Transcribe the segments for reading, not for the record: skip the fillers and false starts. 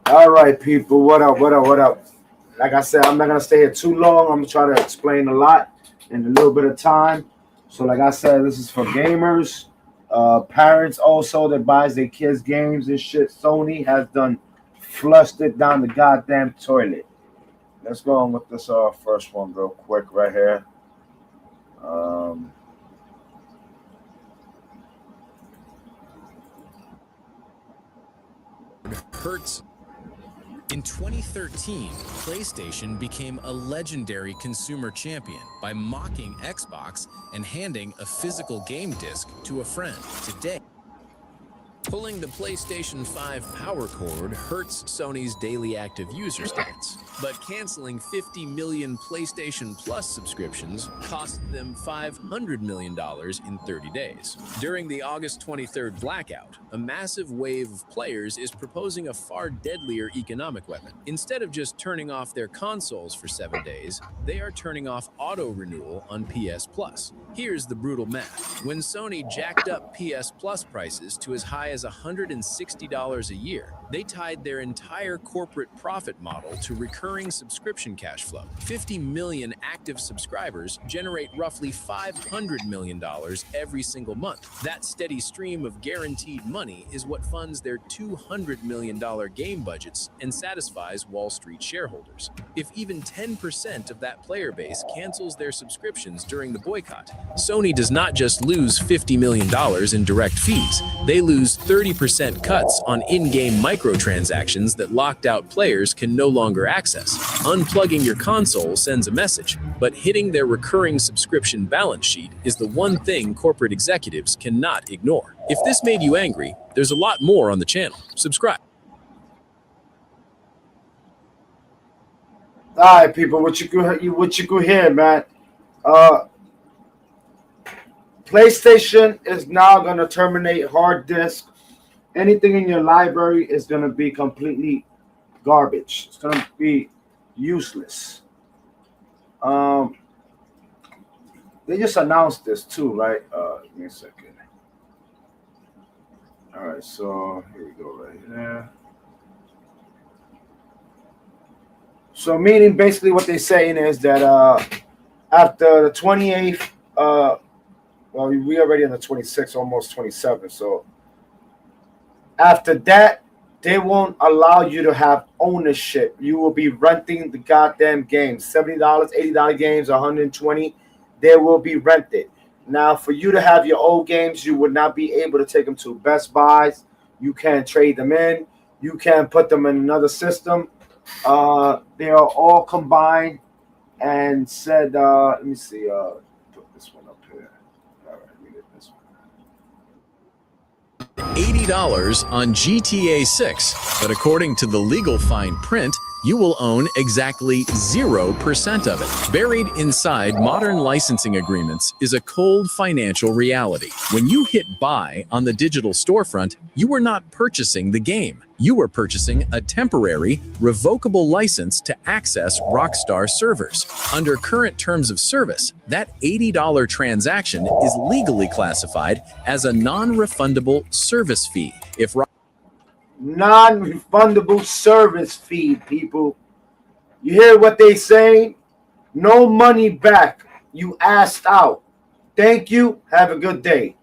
All right, people. What up? What up? What up? Like I said, I'm not gonna stay here too long. I'm gonna try to explain a lot in a little bit of time. So, like I said, this is for gamers, parents also that buys their kids games and shit. Sony has done flushed it down the goddamn toilet. Let's go on with this first one real quick right here. Um, Hurts. In 2013, PlayStation became a legendary consumer champion by mocking Xbox and handing a physical game disc to a friend. Today, pulling the PlayStation 5 power cord hurts Sony's daily active user stats, but canceling 50 million PlayStation Plus subscriptions cost them $500 million in 30 days. During the August 23rd blackout, a massive wave of players is proposing a far deadlier economic weapon. Instead of just turning off their consoles for 7 days, they are turning off auto renewal on PS Plus. Here's the brutal math. When Sony jacked up PS Plus prices to as high as $160 a year, they tied their entire corporate profit model to recurring subscription cash flow. 50 million active subscribers generate roughly $500 million every single month. That steady stream of guaranteed money is what funds their $200 million game budgets and satisfies Wall Street shareholders. If even 10% of that player base cancels their subscriptions during the boycott, Sony does not just lose $50 million in direct fees, they lose 30% cuts on in-game microtransactions that locked out players can no longer access. Unplugging your console sends a message, but hitting their recurring subscription balance sheet is the one thing corporate executives cannot ignore. If this made you angry, there's a lot more on the channel. Subscribe. all right, people. What you could hear, man? Uh, PlayStation is now gonna terminate hard disk. Anything in your library is gonna be completely garbage. It's gonna be useless. Um, they just announced this too, right? Give me a second. All right, so here we go, right there. So, meaning basically what they're saying is that after the 28th, well, we already in the 26th, almost 27th. So after that, they won't allow you to have ownership. You will be renting the goddamn games. $70, $80 games, 120. They will be rented. Now, for you to have your old games, you would not be able to take them to Best Buys. You can't trade them in. You can't put them in another system. They are all combined and said, let me see, put this one up here. All right, let me get this one. $80 on GTA 6, but according to the legal fine print, you will own exactly 0% of it. Buried inside modern licensing agreements is a cold financial reality. When you hit buy on the digital storefront, you are not purchasing the game. You are purchasing a temporary, revocable license to access Rockstar servers. Under current terms of service, that $80 transaction is legally classified as a non-refundable service fee. If Non-refundable service fee, people. You hear what they saying? No money back. You asked out. Thank you. Have a good day.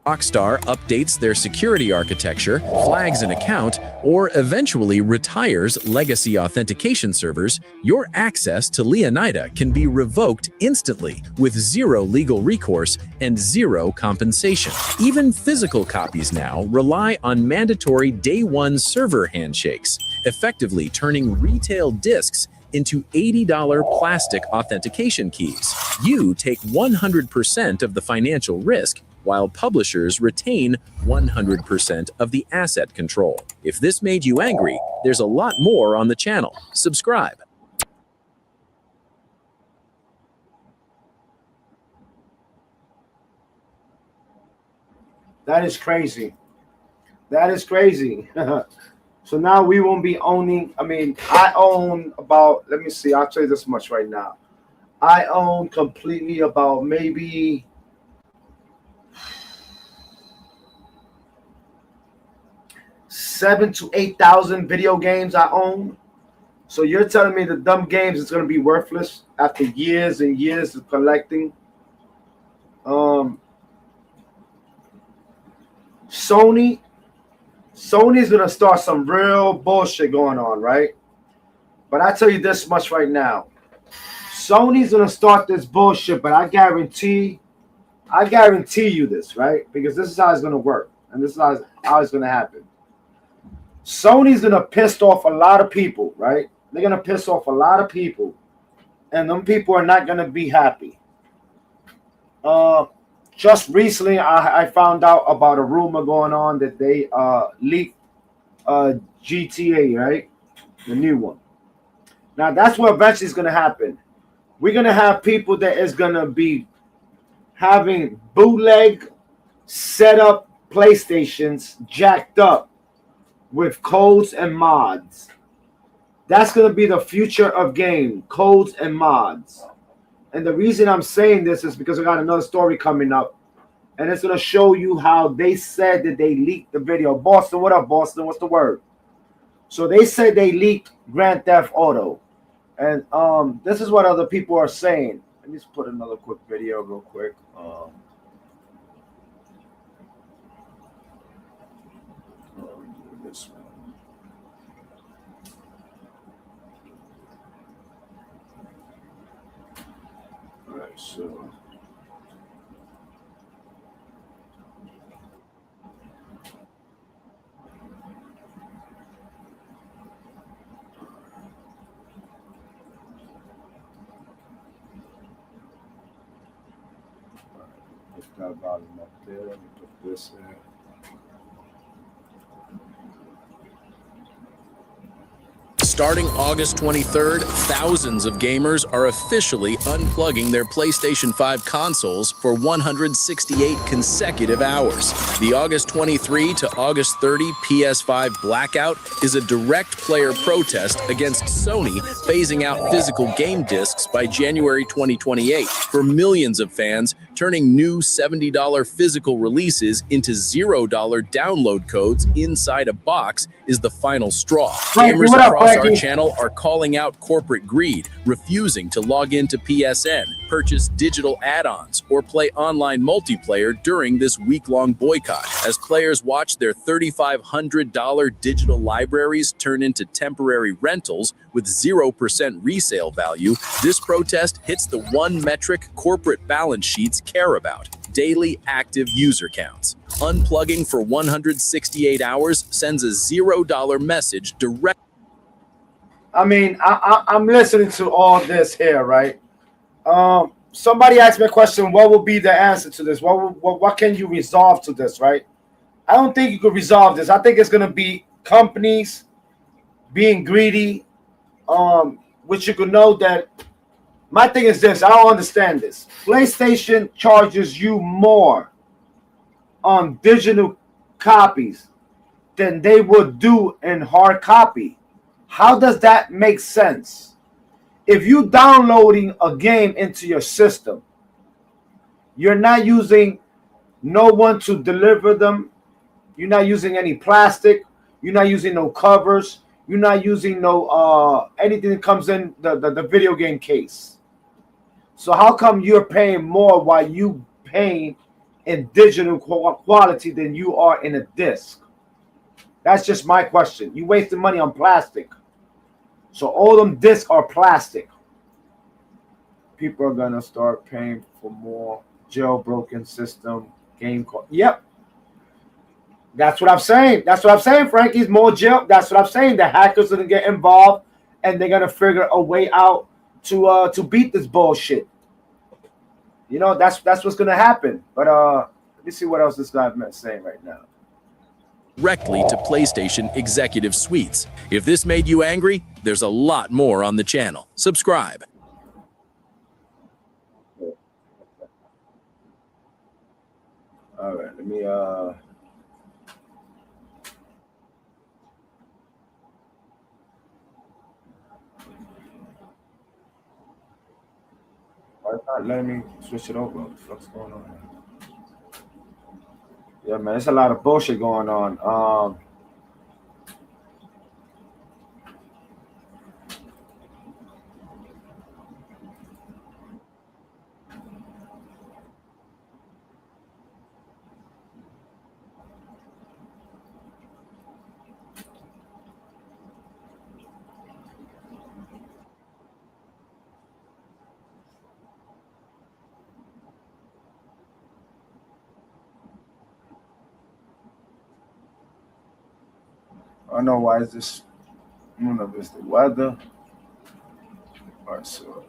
Rockstar updates their security architecture, flags an account, or eventually retires legacy authentication servers, your access to Leonida can be revoked instantly with zero legal recourse and zero compensation. Even physical copies now rely on mandatory day one server handshakes, effectively turning retail discs into $80 plastic authentication keys. You take 100% of the financial risk, while publishers retain 100% of the asset control. If this made you angry, there's a lot more on the channel. Subscribe. That is crazy. That is crazy. So now we won't be owning. I mean, I own about, let me see, I'll tell you this much right now. I own completely about maybe 7 to 8,000 video games I own. So you're telling me the dumb games is going to be worthless after years and years of collecting? Sony's going to start some real bullshit going on, right? But I tell you this much right now. Sony's going to start this bullshit, but I guarantee you this, right? Because this is how it's going to work. And this is how it's going to happen. Sony's going to piss off a lot of people, right? They're going to piss off a lot of people. And them people are not going to be happy. Just recently, I found out about a rumor going on that they leaked GTA, right? The new one. Now, that's what eventually is going to happen. We're going to have people that is going to be having bootleg set up PlayStations jacked up with codes and mods. That's going to be the future of game, codes and mods. And the reason I'm saying this is because I got another story coming up. And it's going to show you how they said that they leaked the video. Boston, what up, Boston? What's the word? So they said they leaked Grand Theft Auto. And this is what other people are saying. Let me just put another quick video real quick. This one. All right, so. Put that volume up there. Let me put this in. Starting August 23rd, thousands of gamers are officially unplugging their PlayStation 5 consoles for 168 consecutive hours. The August 23 to August 30 PS5 blackout is a direct player protest against Sony phasing out physical game discs by January 2028 for millions of fans, turning new $70 physical releases into $0 download codes inside a box is the final straw. Gamers across our channel are calling out corporate greed, refusing to log into PSN, purchase digital add-ons, or play online multiplayer during this week-long boycott. As players watch their $3,500 digital libraries turn into temporary rentals with 0% resale value, this protest hits the one metric corporate balance sheets care about: daily active user counts. Unplugging for 168 hours sends a $0 message direct. I mean, I'm listening to all this here, right? Somebody asked me a question: what will be the answer to this? What can you resolve to this, right? I don't think you could resolve this. I think it's gonna be companies being greedy. Which you could know that. My thing is this: I don't understand this. PlayStation charges you more on digital copies than they would do in hard copy. How does that make sense? If you downloading a game into your system, you're not using no one to deliver them. You're not using any plastic. You're not using no covers. You're not using no anything that comes in the video game case. So how come you're paying more while you paying in digital quality than you are in a disc? That's just my question. You wasting money on plastic. So all them discs are plastic. People are gonna start paying for more jailbroken system game. Yep. That's what I'm saying. That's what I'm saying, Frankie's more jail. That's what I'm saying. The hackers are gonna get involved and they're gonna figure a way out to beat this bullshit. You know, that's what's gonna happen. But let me see what else this guy's saying right now. Directly to PlayStation executive suites. If this made you angry, there's a lot more on the channel. Subscribe. All right, let me why not letting me switch it over? What the fuck's going on here? Yeah, man, there's a lot of bullshit going on. I don't know why is this. I don't know if it's the weather. All right, so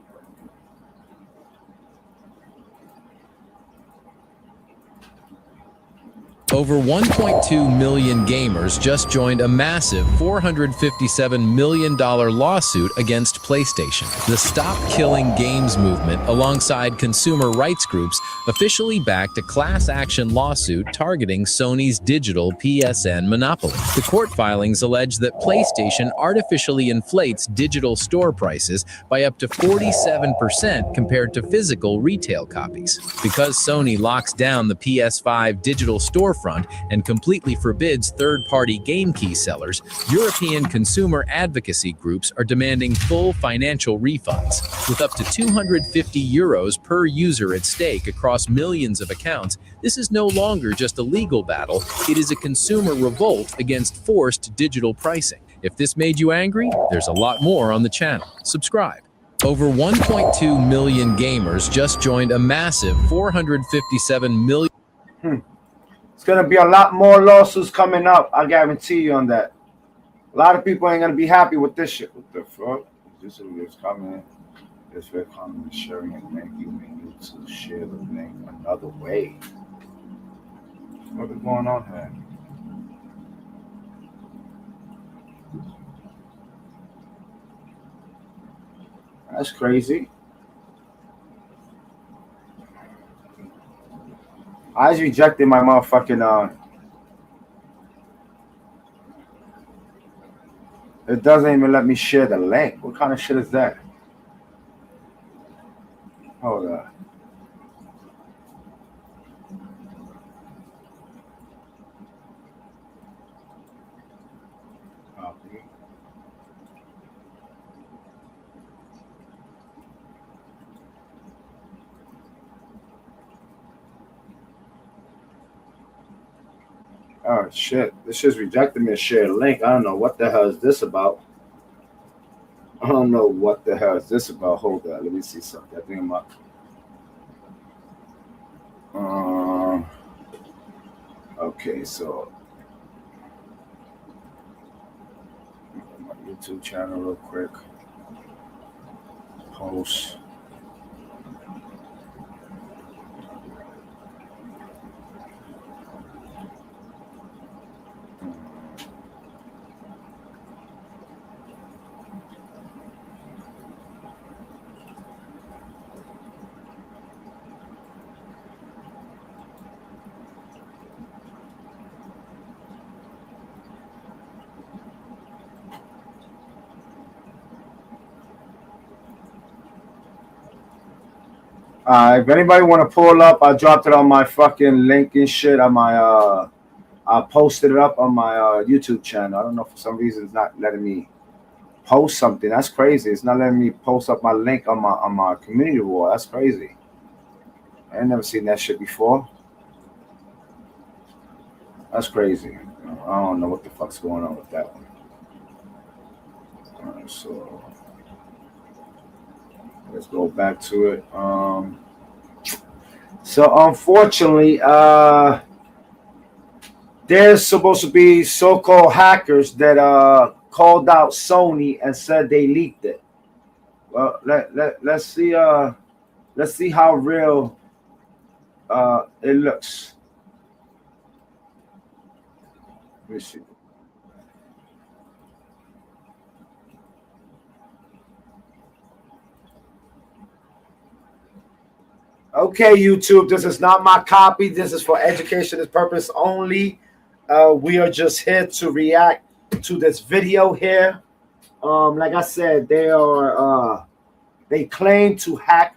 Over 1.2 million gamers just joined a massive $457 million lawsuit against PlayStation. The Stop Killing Games movement, alongside consumer rights groups, officially backed a class action lawsuit targeting Sony's digital PSN monopoly. The court filings allege that PlayStation artificially inflates digital store prices by up to 47% compared to physical retail copies. Because Sony locks down the PS5 digital storefront and completely forbids third-party game key sellers, European consumer advocacy groups are demanding full financial refunds. With up to €250 per user at stake across millions of accounts, this is no longer just a legal battle, it is a consumer revolt against forced digital pricing. If this made you angry, there's a lot more on the channel. Subscribe. Over 1.2 million gamers just joined a massive 457 million. it's gonna be a lot more lawsuits coming up. I guarantee you on that. A lot of people ain't gonna be happy with this shit. What the fuck? This is coming. This will come sharing and link. You may need to share the link another way. What is going on here? That's crazy. I just rejected my motherfucking it doesn't even let me share the link. What kind of shit is that? Hold on. Copy. Oh shit! This just rejected me to share a link. I don't know what the hell is this about. I don't know what the hell is this about. Hold on, let me see something. I think I'm up. Okay, so my YouTube channel real quick. Post. If anybody want to pull up, I dropped it on my fucking link and shit on my I posted it up on my YouTube channel. I don't know, for some reason it's not letting me post something. That's crazy. It's not letting me post up my link on my community wall. That's crazy. I ain't never seen that shit before. That's crazy. I don't know what the fuck's going on with that one. All right, so let's go back to it. So unfortunately, there's supposed to be so-called hackers that called out Sony and said they leaked it. Well, let's see how real it looks. Let me see. Okay, YouTube, this is not my copy. This is for educational purpose only. We are just here to react to this video here. Like I said, they claim to hack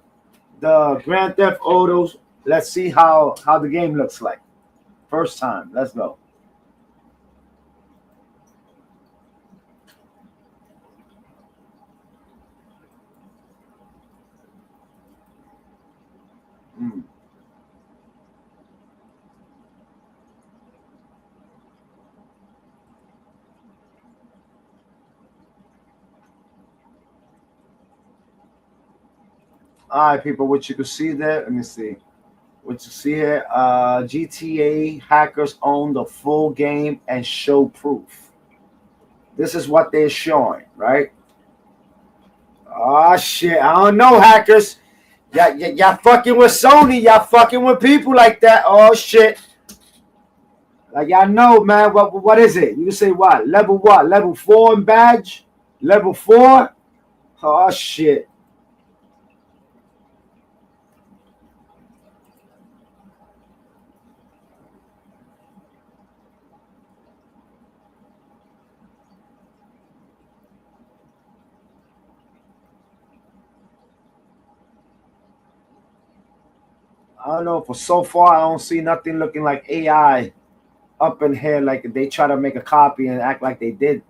the Grand Theft Autos. Let's see how the game looks like. First time. Let's go. All right, people, what you can see there, let me see. What you see here, GTA hackers own the full game and show proof. This is what they're showing, right? Oh shit! I don't know, hackers. Y'all fucking with Sony. Y'all fucking with people like that. Oh shit! Like y'all know, man. What is it? You can say what? Level what? Level 4 in badge? Level 4? Oh shit! I don't know. For so far, I don't see nothing looking like AI up in here. Like they try to make a copy and act like they did.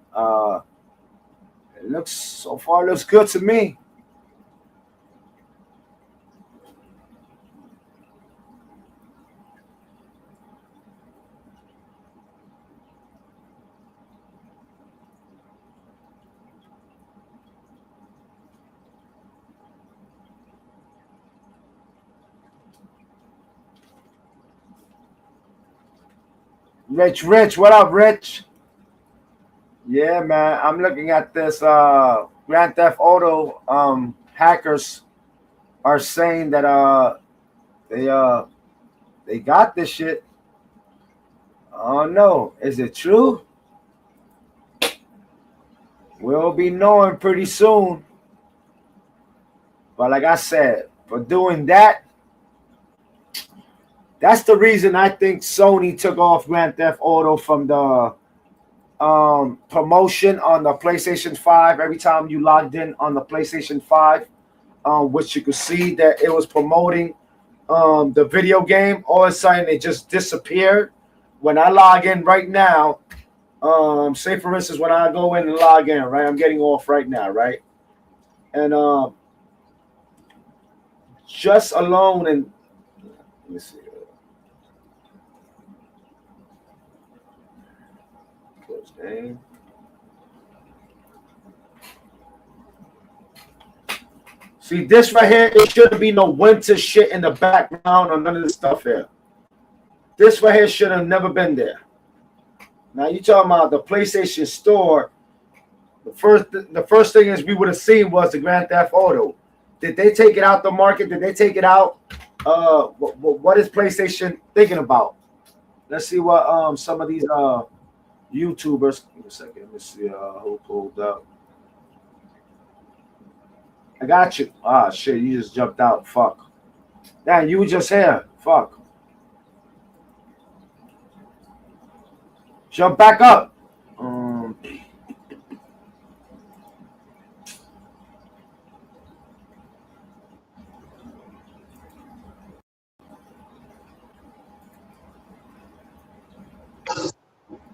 It looks so far. It looks good to me. Rich, what up, Rich? Yeah, man. I'm looking at this Grand Theft Auto hackers are saying that they uh they got this shit. Oh no, is it true? We'll be knowing pretty soon. But like I said, for doing that, that's the reason I think Sony took off Grand Theft Auto from the promotion on the PlayStation 5. Every time you logged in on the PlayStation 5, which you could see that it was promoting the video game, all of a sudden it just disappeared. When I log in right now, say for instance, when I go in and log in, right, I'm getting off right now, right, and just alone and let me see, close game. See this right here, it shouldn't be no winter shit in the background or none of this stuff here. This right here should have never been there. Now you talking about the PlayStation Store. The first thing is we would have seen was the Grand Theft Auto. Did they take it out the market? Did they take it out? What is PlayStation thinking about? Let's see what some of these YouTubers. Give me a second. Let me see who pulled up. I got you. Ah shit, you just jumped out. Fuck. Damn, you were just here. Fuck. Jump back up.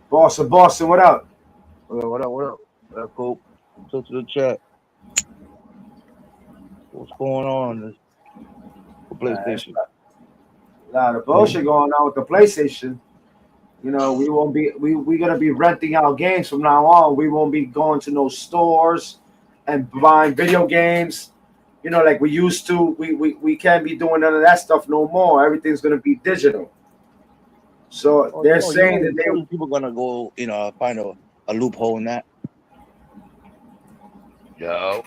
Boston, what up? What up? That's cool. To the chat. What's going on this PlayStation? A lot of bullshit going on with the PlayStation. You know, we're gonna be renting our games from now on. We won't be going to no stores and buying video games. You know, like we used to. We can't be doing none of that stuff no more. Everything's gonna be digital. So they're saying that people gonna go, find a loophole in that. Yo.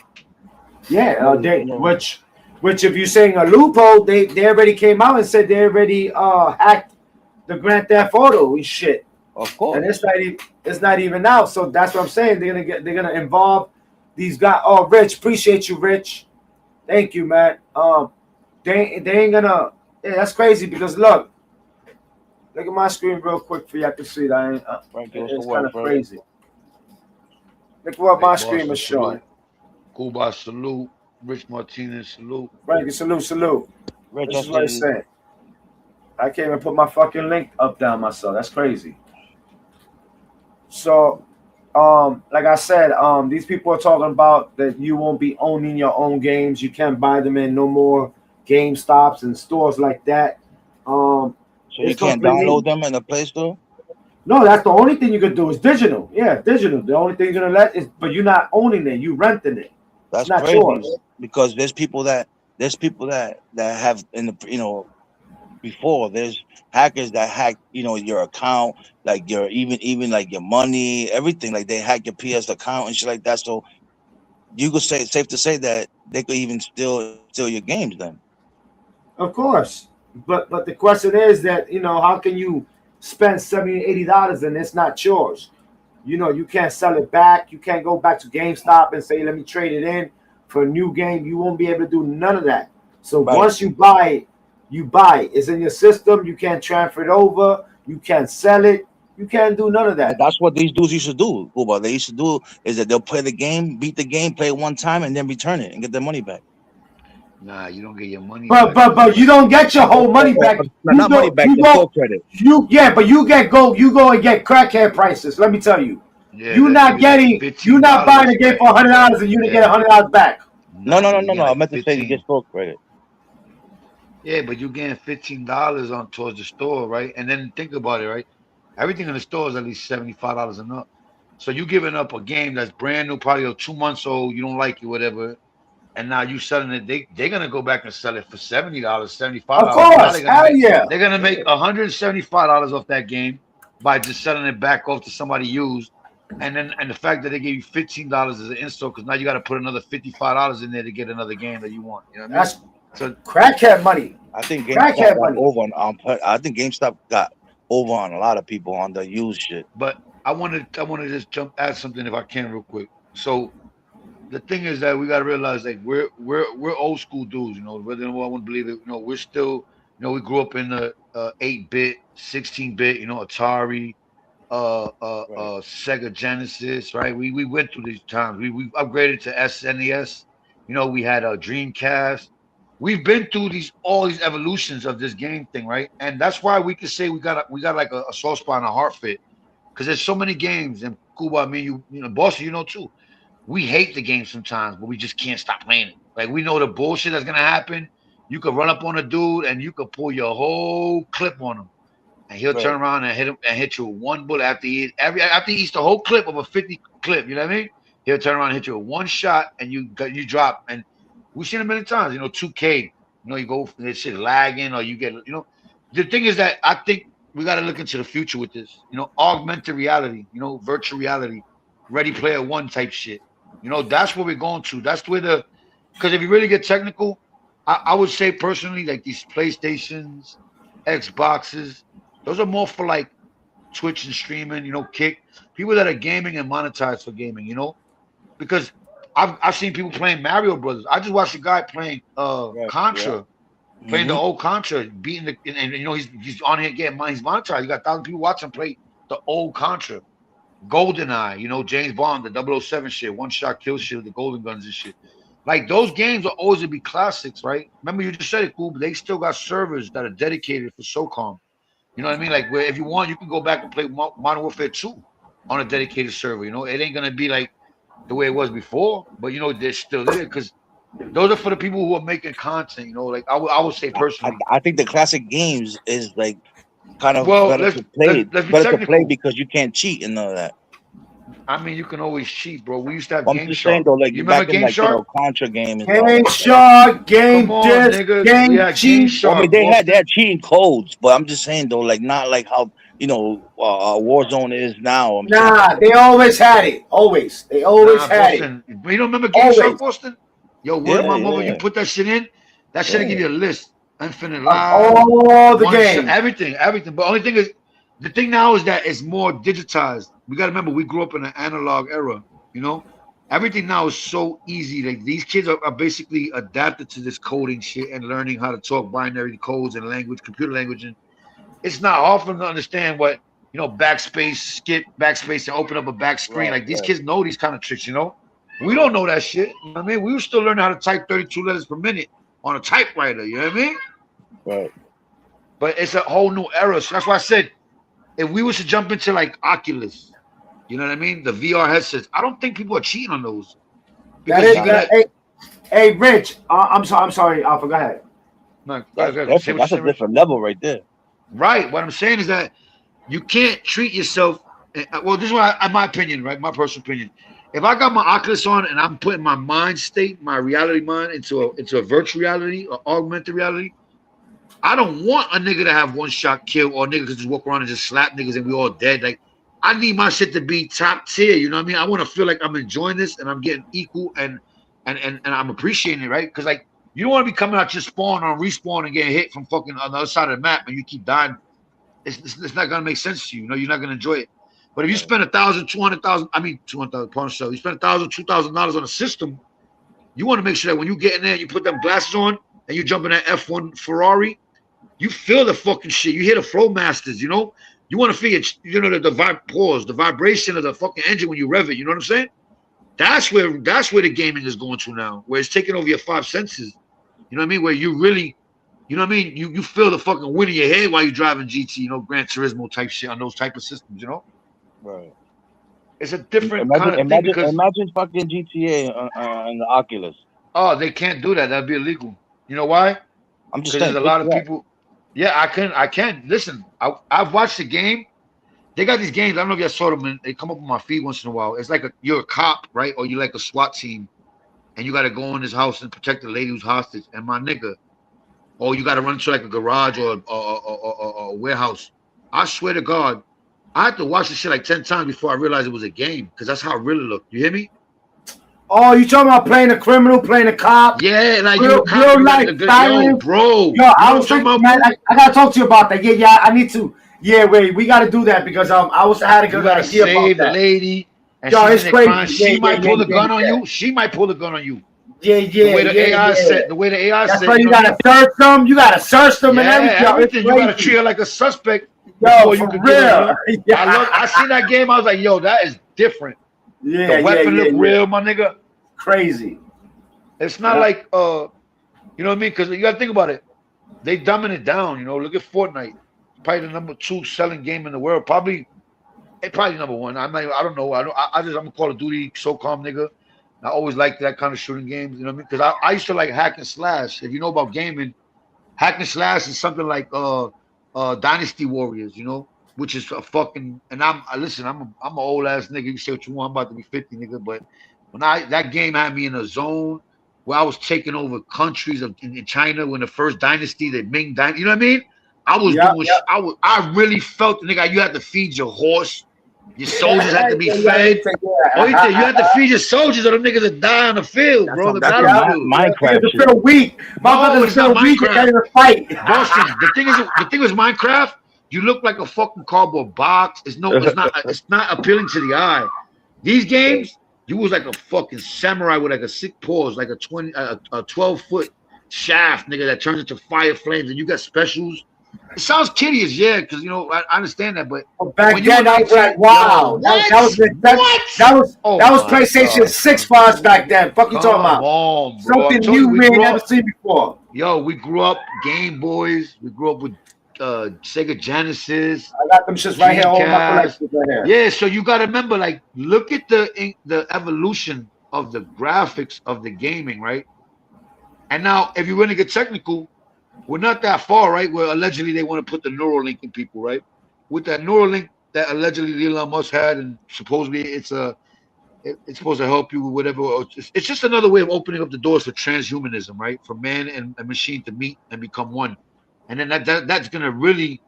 Yeah, which if you're saying a loophole, they already came out and said they already hacked the Grand Theft Auto and shit. Of course. And it's not even out. So that's what I'm saying. They're gonna involve these guys. Oh, Rich, appreciate you, Rich. Thank you, man. They ain't gonna. Yeah, that's crazy because look at my screen real quick for you to see that. It's kind of crazy. Look what my screen is showing. Cuba, salute. Rich Martinez, salute. Frankie, salute. Rich, this is what he's saying. I can't even put my fucking link up down myself. That's crazy. So, like I said, these people are talking about that you won't be owning your own games. You can't buy them in no more GameStops and stores like that. So you can't download them in the Play Store? No, that's the only thing you could do is digital. Yeah, digital. The only thing you're gonna let is, but you're not owning it. You renting it. That's not crazy yours. Because there's people that have in the before there's hackers that hack, your account, like your even like your money, everything. Like they hack your PS account and shit like that. So you could say safe to say that they could even steal your games then. Of course, but the question is that how can you spend $70 $80 and it's not yours? You can't sell it back. You can't go back to GameStop and say, let me trade it in for a new game. You won't be able to do none of that. So Right. once you buy it, you buy it. It's in your system. You can't transfer it over. You can't sell it. You can't do none of And that. that's what these dudes used to do, Cuba. They used to do is that they'll play the game, beat the game, play it one time, and then return it and get their money back. Nah, you don't get your money But back. but you don't get your whole money back. You Not money go back, you the full go credit. but you go and get crackhead prices. Let me tell you. Yeah, You're they'll not give you like getting you're not buying a $15 game back. for $100 and you didn't get Yeah. $100 back. No, Nah, no, no, you no, get no. I like meant to say you 15. get full credit. Yeah, but you getting $15 on towards the store, right? And then think about it, right? Everything in the store is at least $75 and up. So you giving up a game that's brand new, probably 2 months old, you don't like it, whatever, and now you selling it, they're gonna go back and sell it for $70, $75. Of Now course. Hell yeah. they're gonna make $175 off that game by just selling it back off to somebody used. And the fact that they gave you $15 as an install, because now you gotta put another $55 in there to get another game that you want. You know what I mean? That's So crackhead money. I think GameStop Crackhead got money. over I think GameStop got over on a lot of people on the used shit. but I wanna just add something if I can real quick. So the thing is that we gotta realize like we're old school dudes, whether or not I want to believe it, we're still, we grew up in the 8-bit, 16-bit, Atari, Right. Sega Genesis, right? We went through these times. We upgraded to SNES. We had a Dreamcast. We've been through all these evolutions of this game thing, right? And that's why we can say we got like a soft spot in our heart fit because there's so many games. And Cuba, I mean, Boston, too. We hate the game sometimes, but we just can't stop playing it. Like we know the bullshit that's gonna happen. You could run up on a dude and you could pull your whole clip on him, and he'll Right. turn around and hit him and hit you with one bullet after he eats the whole clip of a 50 clip. You know what I mean? He'll turn around and hit you with one shot, and you drop. And we've seen it many times. 2K. You go this shit lagging, or you get. The thing is that I think we got to look into the future with this. Augmented reality. Virtual reality, Ready Player One type shit. That's where we're going to. That's where because if you really get technical, I would say personally, like these PlayStations, Xboxes, those are more for like Twitch and streaming, Kick, people that are gaming and monetized for gaming, because I've seen people playing Mario Brothers. I just watched a guy playing Right. Yeah. Contra, playing the Hmm. old Contra, beating and he's on here getting money, he's monetized. You got 1,000 people watching him play the old Contra. GoldenEye, James Bond, the 007 shit, one shot kill shit with the golden guns and shit. Like those games will always be classics, right? Remember you just said it, cool, but they still got servers that are dedicated for SOCOM. You know what I mean? Like where if you want, you can go back and play Modern Warfare 2 on a dedicated server. It ain't gonna be like the way it was before, but they're still there because those are for the people who are making content. Like I would say personally. I think the classic games is like kind of Well, better let's to let's play, let's be better to play technical. because you can't cheat and all that. I mean, you can always cheat, bro. We used to have I'm Game just saying Shark. though, like You remember back in Game like Shark? Contra games and all Game that. Shark, Come game on, disc, nigga. We game had Game cheat. Well, I mean, Shark, they Boston. had cheating codes, but I'm just saying though, like not like how Warzone is now. I'm saying like Nah, they always had it. Always. They always Nah, had it. Boston. You don't remember Game Shark, Always. Boston? Yo, word of yeah, my mother, you yeah, put that shit in, that shit'll give yeah. you a list. Infinite Of Lives, all the one shot, games. everything. But only thing is, the thing now is that it's more digitized. We gotta remember we grew up in an analog era, you know? Everything now is so easy. Like these kids are basically adapted to this coding shit and learning how to talk binary codes and language, computer language. And it's not hard for them to understand what, backspace, skip, backspace, and open up a back screen. Right, Like these right, kids know these kind of tricks. We don't know that shit. You know what I mean? We were still learning how to type 32 letters per minute on a typewriter. You know what I mean? right. But it's a whole new era. So that's why I said if we was to jump into like Oculus, you know what I mean? The VR headsets, I don't think people are cheating on those That because is you Nah, that. gotta. Hey, Rich. I'm sorry. Alpha. Go ahead. No, that's say different. what you That's a saying, Rich. different level right there. Right. What I'm saying is that you can't treat yourself. Well, this is what, in my opinion, right? My personal opinion. If I got my Oculus on and I'm putting my mind state, my reality mind into a virtual reality or augmented reality, I don't want a nigga to have one shot kill or niggas to just walk around and just slap niggas and we all dead. Like, I need my shit to be top tier. You know what I mean? I want to feel like I'm enjoying this and I'm getting equal and I'm appreciating it, right? Because like you don't want to be coming out your spawn or respawn and getting hit from fucking on the other side of the map and you keep dying. It's not gonna make sense to you. You know, you're not gonna enjoy it. But if you spend 1,000, 200,000, I mean 200,000 pound show, you spend $1,000, $2,000 on a system. You want to make sure that when you get in there, you put them glasses on and you jump in that F1 Ferrari, you feel the fucking shit. You hear the flow masters, you know. You want to feel it, you know, the vibration of the fucking engine when you rev it. You know what I'm saying? That's where the gaming is going to now, where it's taking over your five senses. You know what I mean? Where you really, you know what I mean? You feel the fucking wind in your head while you're driving GT, you know, Gran Turismo type shit on those type of systems, you know? Right. It's a different kind of thing because imagine fucking GTA on the Oculus. oh, they can't do that. That'd be illegal. You know why? I'm just Because saying. there's a lot of people. Yeah, I can. Listen, I've watched the game. They got these games. I don't know if you saw them. They come up on my feed once in a while. It's like you're a cop, right? Or you're like a SWAT team, and you got to go in this house and protect the lady who's hostage. And my nigga, or you got to run to like a garage or a warehouse. I swear to God, I had to watch this shit like 10 times before I realized it was a game because that's how it really looked. You hear me? Oh, you talking about playing a criminal, playing a cop? Yeah, like real life, yo, bro. Yo, I was thinking, man, I gotta talk to you about that. Yeah, I need to. Yeah, wait, we gotta do that because I had a good idea save about that. The lady. And yo, it's crazy. She might pull the gun on you. She might pull the gun on you. Yeah. The way the AI said. The way the AI That's said. why you gotta search them. You gotta search them and everything. Everything. You gotta treat her like a suspect. Yo, for real. I seen that game. I was like, yo, that is different. Yeah, the weapon look real, my nigga. Crazy. It's not like you know what I mean? Because you gotta think about it. They dumbing it down. You know, look at Fortnite. Probably the number 2 selling game in the world. Probably number 1. I'm don't know. I'm a Call of Duty SOCOM nigga. I always liked that kind of shooting games. You know what I mean? Because I used to like hack and slash. If you know about gaming, hack and slash is something like Dynasty Warriors. You know, which is a fucking. And I'm an old ass nigga. You can say what you want. I'm about to be 50, nigga. But when that game had me in a zone where I was taking over countries in China when the first dynasty, the Ming dynasty. You know what I mean? I was doing. I really felt the nigga. You had to feed your horse. Your soldiers had to be fed. Oh, you had to feed your soldiers, or them niggas would die on the field, bro. The battlefield. Minecraft. It's feel weak. Motherfuckers feel weak and ready to fight. Boston. The thing is, Minecraft. You look like a fucking cardboard box. It's not appealing to the eye. These games, you was like a fucking samurai with like a sick paws, like a 12-foot shaft, nigga, that turns into fire flames, and you got specials. It sounds kiddie, yeah, because you know I understand that, but back then I was like, wow, that was PlayStation 6 for us back then. Fuck you talking about? Something new we ain't never seen before. Yo, we grew up Game Boys. We grew up with Sega Genesis. I got them shits right here. All my collections right here. Yeah, so you got to remember, like, look at the evolution of the graphics of the gaming, right? And now, if you really get technical, we're not that far, right? Where allegedly they want to put the Neuralink in people, right? With that Neuralink that allegedly Elon Musk had, and supposedly it's supposed to help you with whatever. It's just another way of opening up the doors for transhumanism, right? For man and machine to meet and become one, and then that's gonna really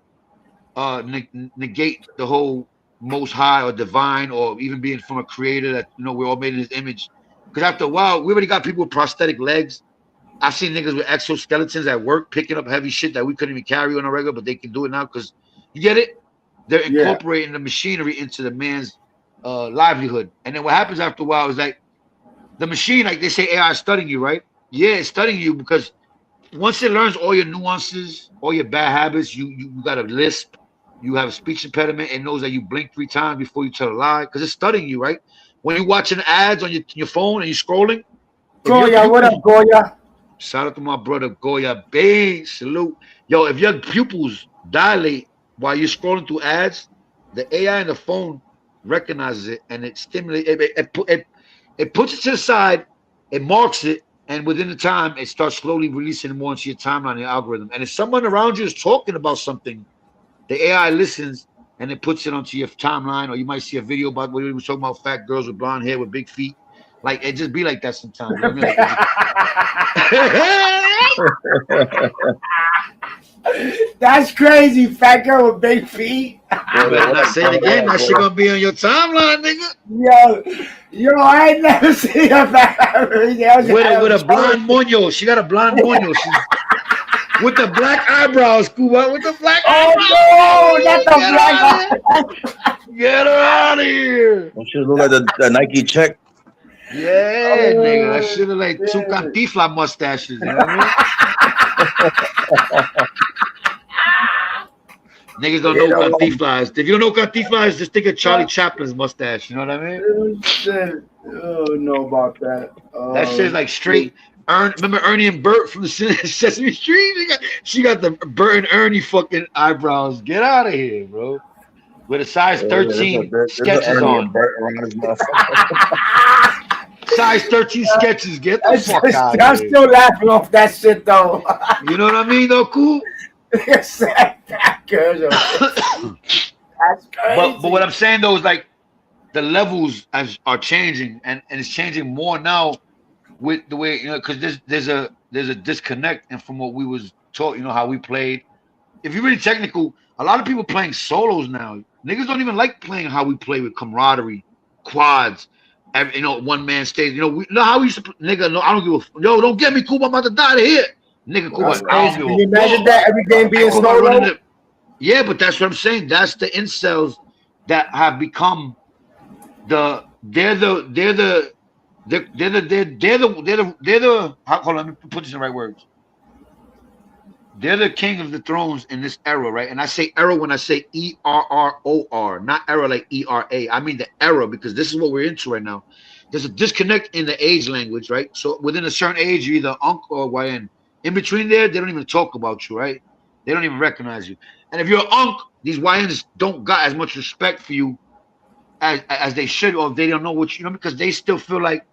negate the whole Most High or divine or even being from a creator that we're all made in His image. Because after a while, we already got people with prosthetic legs. I've seen niggas with exoskeletons at work picking up heavy shit that we couldn't even carry on a regular, but they can do it now because you get it. They're incorporating the machinery into the man's livelihood. And then what happens after a while is like the machine, like they say, AI is studying you, right? Yeah, it's studying you because once it learns all your nuances, all your bad habits, you got a lisp, you have a speech impediment, it knows that you blink 3 times before you tell a lie because it's studying you, right? When you're watching ads on your phone and you're scrolling. Goya, what up, Goya? Shout out to my brother Goya Bay. Salute. Yo, if your pupils dilate while you're scrolling through ads, the AI in the phone recognizes it and it stimulates it puts it to the side, it marks it, and within the time it starts slowly releasing more into your timeline and algorithm. And if someone around you is talking about something, the AI listens and it puts it onto your timeline, or you might see a video about what we were talking about, fat girls with blonde hair with big feet. Like it just be like that sometimes. You know what I mean? That's crazy, fat girl with big feet. You better not say it again. That shit gonna be on your timeline, nigga. Yo, I ain't never seen a fat girl. With a blonde moño. She got a blonde moño. She's with the black eyebrows, Cuba. With the black eyebrows. Oh no, not the black. Get her out of here. Don't you look like the Nike check? Yeah, nigga. That shit look like two cantifla mustaches. You know what I mean? Niggas don't know cantiflas. If you don't know cantiflas, just think of Charlie Chaplin's mustache. You know what I mean? Oh, shit. Oh, know about that. That shit's like straight. Remember Ernie and Bert from the Sesame Street? She got the Bert and Ernie fucking eyebrows. Get out of here, bro. With a size 13 sketches on. Size 13 sketches. Get the fuck out of here. I'm still laughing off that shit, though. You know what I mean, though, cool? That's crazy. But what I'm saying, though, is like the levels are changing, and it's changing more now with the way, you know, because there's a disconnect and from what we was taught, you know, how we played. If you're really technical, a lot of people playing solos now. Niggas don't even like playing how we play with camaraderie, quads, you know, one man stage. You know, we know how we used to. Nigga, no, I don't give a. Yo, don't get me, Cuba. I'm about to die here, nigga. Cuba, Can you imagine that every game being solo? Yeah, but that's what I'm saying. That's the incels that have become they're the hold on, let me put this in the right words. They're the king of the thrones in this era, right? And I say era when I say ERROR, not era like ERA. I mean the era, because this is what we're into right now. There's a disconnect in the age language, right? So within a certain age, you're either UNC or YN. In between there, they don't even talk about you, right? They don't even recognize you. And if you're an UNC, these YNs don't got as much respect for you as they should, or if they don't know what you know, because they still feel like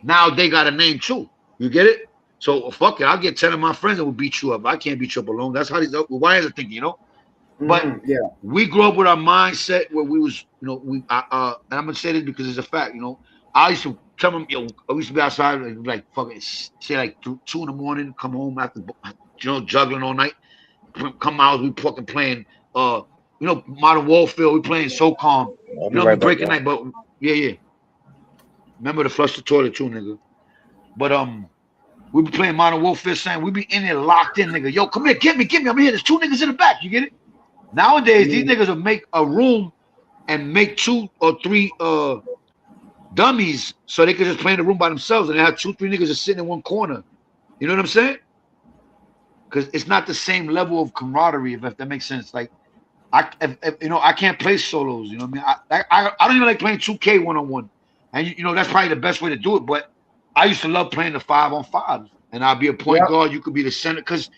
now they got a name too. You get it? So fuck it, I'll get 10 of my friends that will beat you up. I can't beat you up alone. That's how these YNs are thinking, you know. But we grew up with our mindset where we was, you know, and I'm gonna say this because it's a fact, you know. I used to tell them, yo, I used to be outside like fucking say like 2 in the morning, come home after, you know, juggling all night. Come out, we fucking playing, you know, Modern Warfare. We playing So Calm. You know, right, breaking night, but yeah. Remember to flush the toilet too, nigga. But we be playing Modern Warfare, saying we be in there locked in, nigga. Yo, come here, get me. I'm here. There's 2 niggas in the back. You get it? Nowadays, these niggas will make a room and make 2 or 3 dummies so they could just play in the room by themselves, and they have 2, 3 niggas just sitting in one corner. You know what I'm saying? Because it's not the same level of camaraderie, if that makes sense. Like, you know, I can't play solos. You know what I mean? I don't even like playing 2K 1-on-1, and you know that's probably the best way to do it. But I used to love playing the 5-on-5s, and I'll be a point guard. You could be the center, because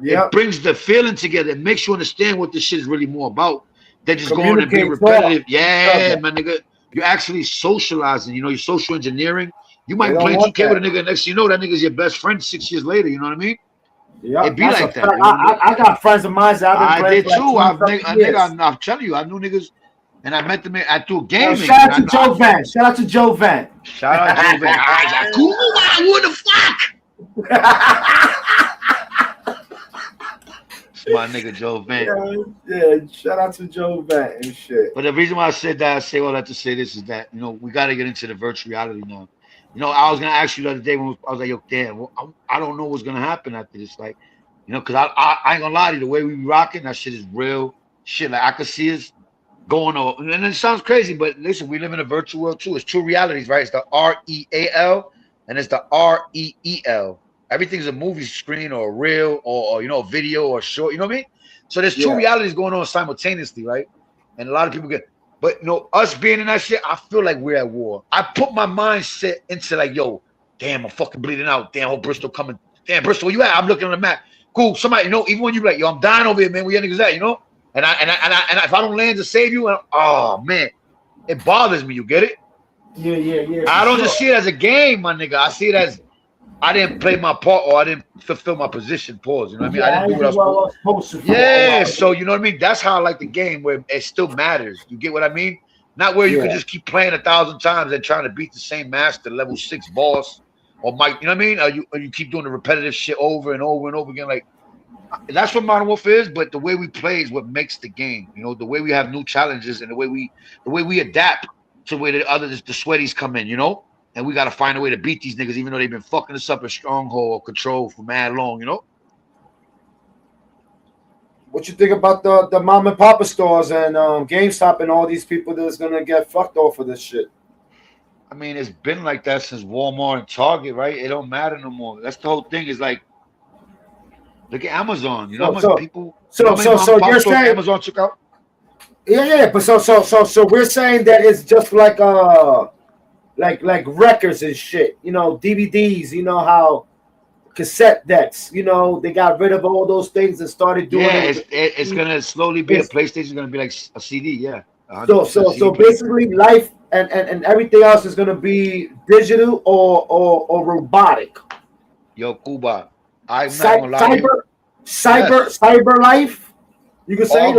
it brings the feeling together. It makes you understand what this shit is really more about than just going and being repetitive. Yeah, my nigga, you're actually socializing. You know, you're social engineering. You might play 2K with a nigga, next thing you know, that nigga's your best friend 6 years later. You know what I mean? Yeah, it'd be like that. I got friends of mine that I've been playing. I did too. I'm telling you, I knew niggas, and I met them at through gaming. Shout out to Joe Van. Shout out to Joe Van. Shout out to Joe Van. Cool. What the fuck? It's my nigga Joe Van. Yeah, shout out to Joe Van and shit. But the reason why I said that, I say all that to say this is that, you know, we got to get into the virtual reality now. You know, I was gonna ask you the other day when I was like, yo, damn, well, I don't know what's gonna happen after this. Like, you know, because I ain't gonna lie to you, the way we be rocking, that shit is real shit. Like, I could see us going on, and it sounds crazy, but listen, we live in a virtual world too. It's 2 realities, right? It's the REAL and it's the REEL. Everything's a movie screen or a reel or you know, a video or a short. You know what I mean? So there's 2 realities going on simultaneously, right? And a lot of people get. But, you know, us being in that shit, I feel like we're at war. I put my mindset into like, yo, damn, I'm fucking bleeding out. Damn, Bristol coming. Damn, Bristol, where you at? I'm looking on the map. Cool. Somebody, you know, even when you be like, yo, I'm dying over here, man. Where your niggas at, you know? And if I don't land to save you, oh, man, it bothers me. You get it? Yeah. I don't just see it as a game, my nigga. I see it as I didn't play my part or I didn't fulfill my position. Pause. You know what I mean? I didn't do what I was supposed to. Yeah. So you know what I mean? That's how I like the game, where it still matters. You get what I mean? Not where you can just keep playing 1,000 times and trying to beat the same master, level 6 boss, or Mike. You know what I mean? Or you keep doing the repetitive shit over and over and over again. Like, That's what Modern Warfare is, but the way we play is what makes the game. You know, the way we have new challenges and the way we adapt to the way the others, the sweaties come in. You know, and we got to find a way to beat these niggas, even though they've been fucking us up in stronghold or control for mad long. You know. What you think about the mom and papa stores and GameStop and all these people that's gonna get fucked off of this shit? I mean, it's been like that since Walmart and Target, right? It don't matter no more. That's the whole thing. Is like, look at Amazon. You know how much people. You know how many mom and pop you're stores saying Amazon took out? yeah, but so we're saying that it's just like records and shit, you know, DVDs, you know how cassette decks, you know, they got rid of all those things and started doing It's gonna slowly be a PlayStation. Gonna be like a CD. Yeah. So basically life and everything else is gonna be digital or robotic. Yo, Cuba, I'm not gonna lie to you. Cyber life. You could say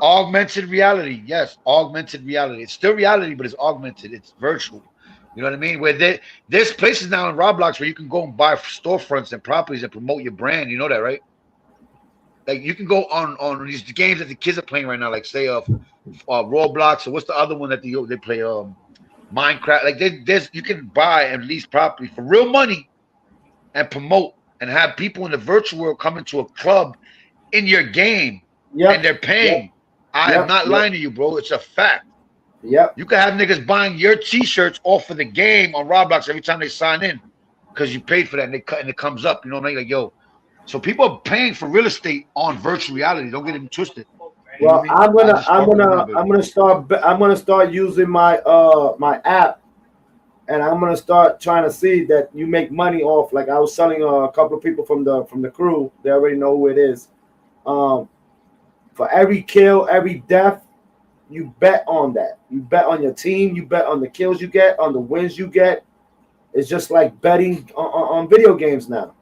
augmented reality. Yes, augmented reality. It's still reality, but it's augmented. It's virtual. You know what I mean? Where there's places now in Roblox where you can go and buy storefronts and properties and promote your brand. You know that, right? Like you can go on these games that the kids are playing right now, like say Roblox or what's the other one that they play Minecraft. Like there's you can buy and lease property for real money and promote and have people in the virtual world come into a club in your game and they're paying. I am not lying to you, bro. It's a fact. Yep. You can have niggas buying your t-shirts off of the game on Roblox every time they sign in because you paid for that and it comes up. You know what I mean? Like, yo. So people are paying for real estate on virtual reality. Don't get them twisted. Well, I'm gonna start using my my app, and I'm gonna start trying to see that you make money off. Like I was telling a couple of people from the crew, they already know who it is. For every kill, every death, you bet on that. You bet on your team. You bet on the kills you get, on the wins you get. It's just like betting on video games now.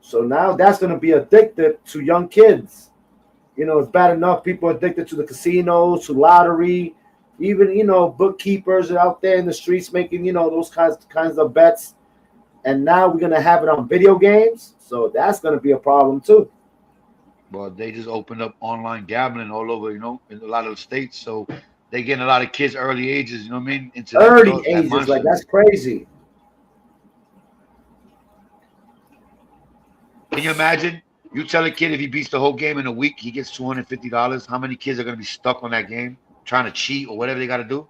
So now that's going to be addictive to young kids. You know, it's bad enough people are addicted to the casinos, to lottery, even, you know, bookkeepers are out there in the streets making, you know, those kinds of bets. And now we're going to have it on video games. So that's going to be a problem too. Well, they just opened up online gambling all over, you know, in a lot of the states. So they getting a lot of kids early ages, you know what I mean? Into early ages, like that's crazy. Can you imagine? You tell a kid if he beats the whole game in a week, he gets $250. How many kids are going to be stuck on that game trying to cheat or whatever they got to do?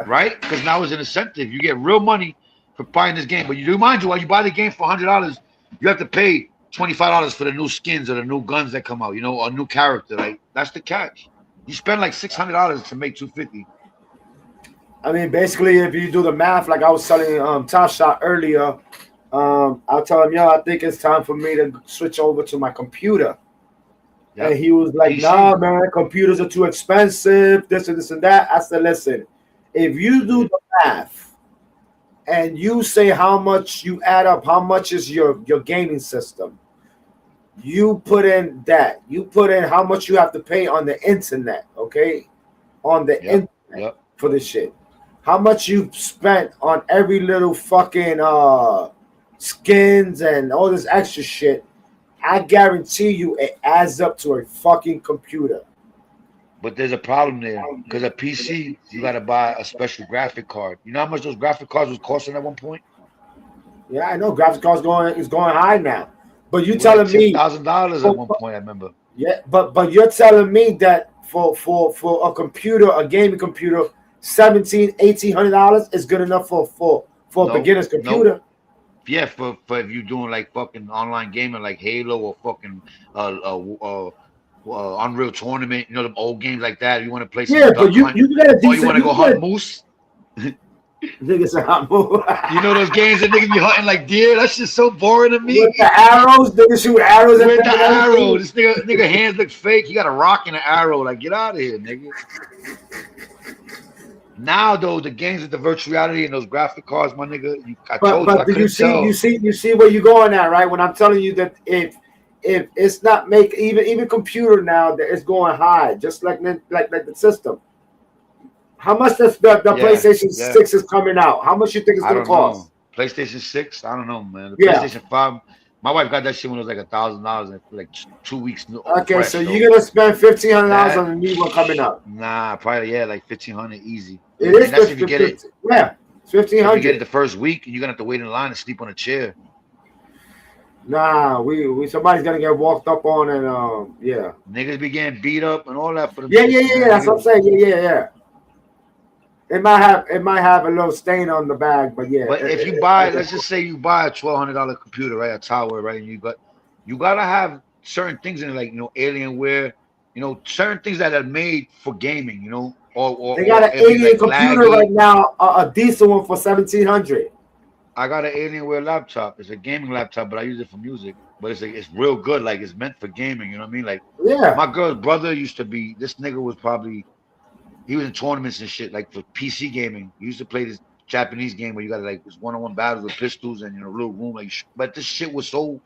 Right? Because now it's an incentive. You get real money for buying this game. But you do mind you, while you buy the game for $100, you have to pay $25 for the new skins or the new guns that come out, you know, or a new character. Like that's the catch. You spend like $600 to make $250. I mean, basically, if you do the math, like I was telling Top Shot earlier, I'll tell him, yo, I think it's time for me to switch over to my computer. Yep. And he was like, nah, man, computers are too expensive, this and this and that. I said, listen, if you do the math and you say how much you add up, how much is your gaming system, you put in that. You put in how much you have to pay on the internet, okay? On the internet for this shit. How much you've spent on every little fucking skins and all this extra shit, I guarantee you it adds up to a fucking computer. But there's a problem there because a PC, you got to buy a special graphic card. You know how much those graphic cards was costing at one point? Yeah, I know graphic cards going high now. But you telling me $10,000 at one point, I remember. Yeah, but you're telling me that for a computer, a gaming computer, $1,700-$1,800 is good enough for a beginner's computer. No. Yeah, for if you're doing like fucking online gaming like Halo or fucking Unreal Tournament, you know, the old games like that. You want to play some but you gotta or you want to go hunt moose. Niggas are hunt moose. You know those games that niggas be hunting like deer? That's just so boring to me. With the arrows, niggas shoot arrows. With the arrow, this nigga hands look fake. He got a rock and an arrow. Like, get out of here, nigga. Now though, the games with the virtual reality and those graphic cards, my nigga, you see where you're going at, right? When I'm telling you that if it's not even computer now that it's going high, just like the system. How much does the PlayStation 6 is coming out? How much you think it's gonna cost? PlayStation 6. I don't know, man. The Yeah. PlayStation 5. My wife got that shit when it was like $1,000 and for like 2 weeks Okay, fresh. so you're gonna spend $1,500 that on the new one coming up. nah, probably like 1,500 easy. It And is that's if you get it. Yeah, it's If you get it 1,500. the first week, and you're gonna have to wait in line and sleep on a chair. Nah, we somebody's gonna get walked up on and yeah. Niggas be getting beat up and all that for them. Yeah, shits, man. that's what I'm saying. Yeah. It might have a little stain on the bag, but yeah. But if you buy, let's just say you buy a $1,200 computer, right, a tower, right, and you gotta have certain things in it, like Alienware, certain things that are made for gaming, or they got an it'd be, alien like, computer laggy. right now, a decent one for 1,700. I got an Alienware laptop. It's a gaming laptop, but I use it for music. But it's real good. Like it's meant for gaming. You know what I mean? Like Yeah. my girl's brother used to be. This nigga was probably. He was in tournaments and shit, like for PC gaming. He used to play this Japanese game where you got like this one-on-one battles with pistols and a little room. Like, but this shit was so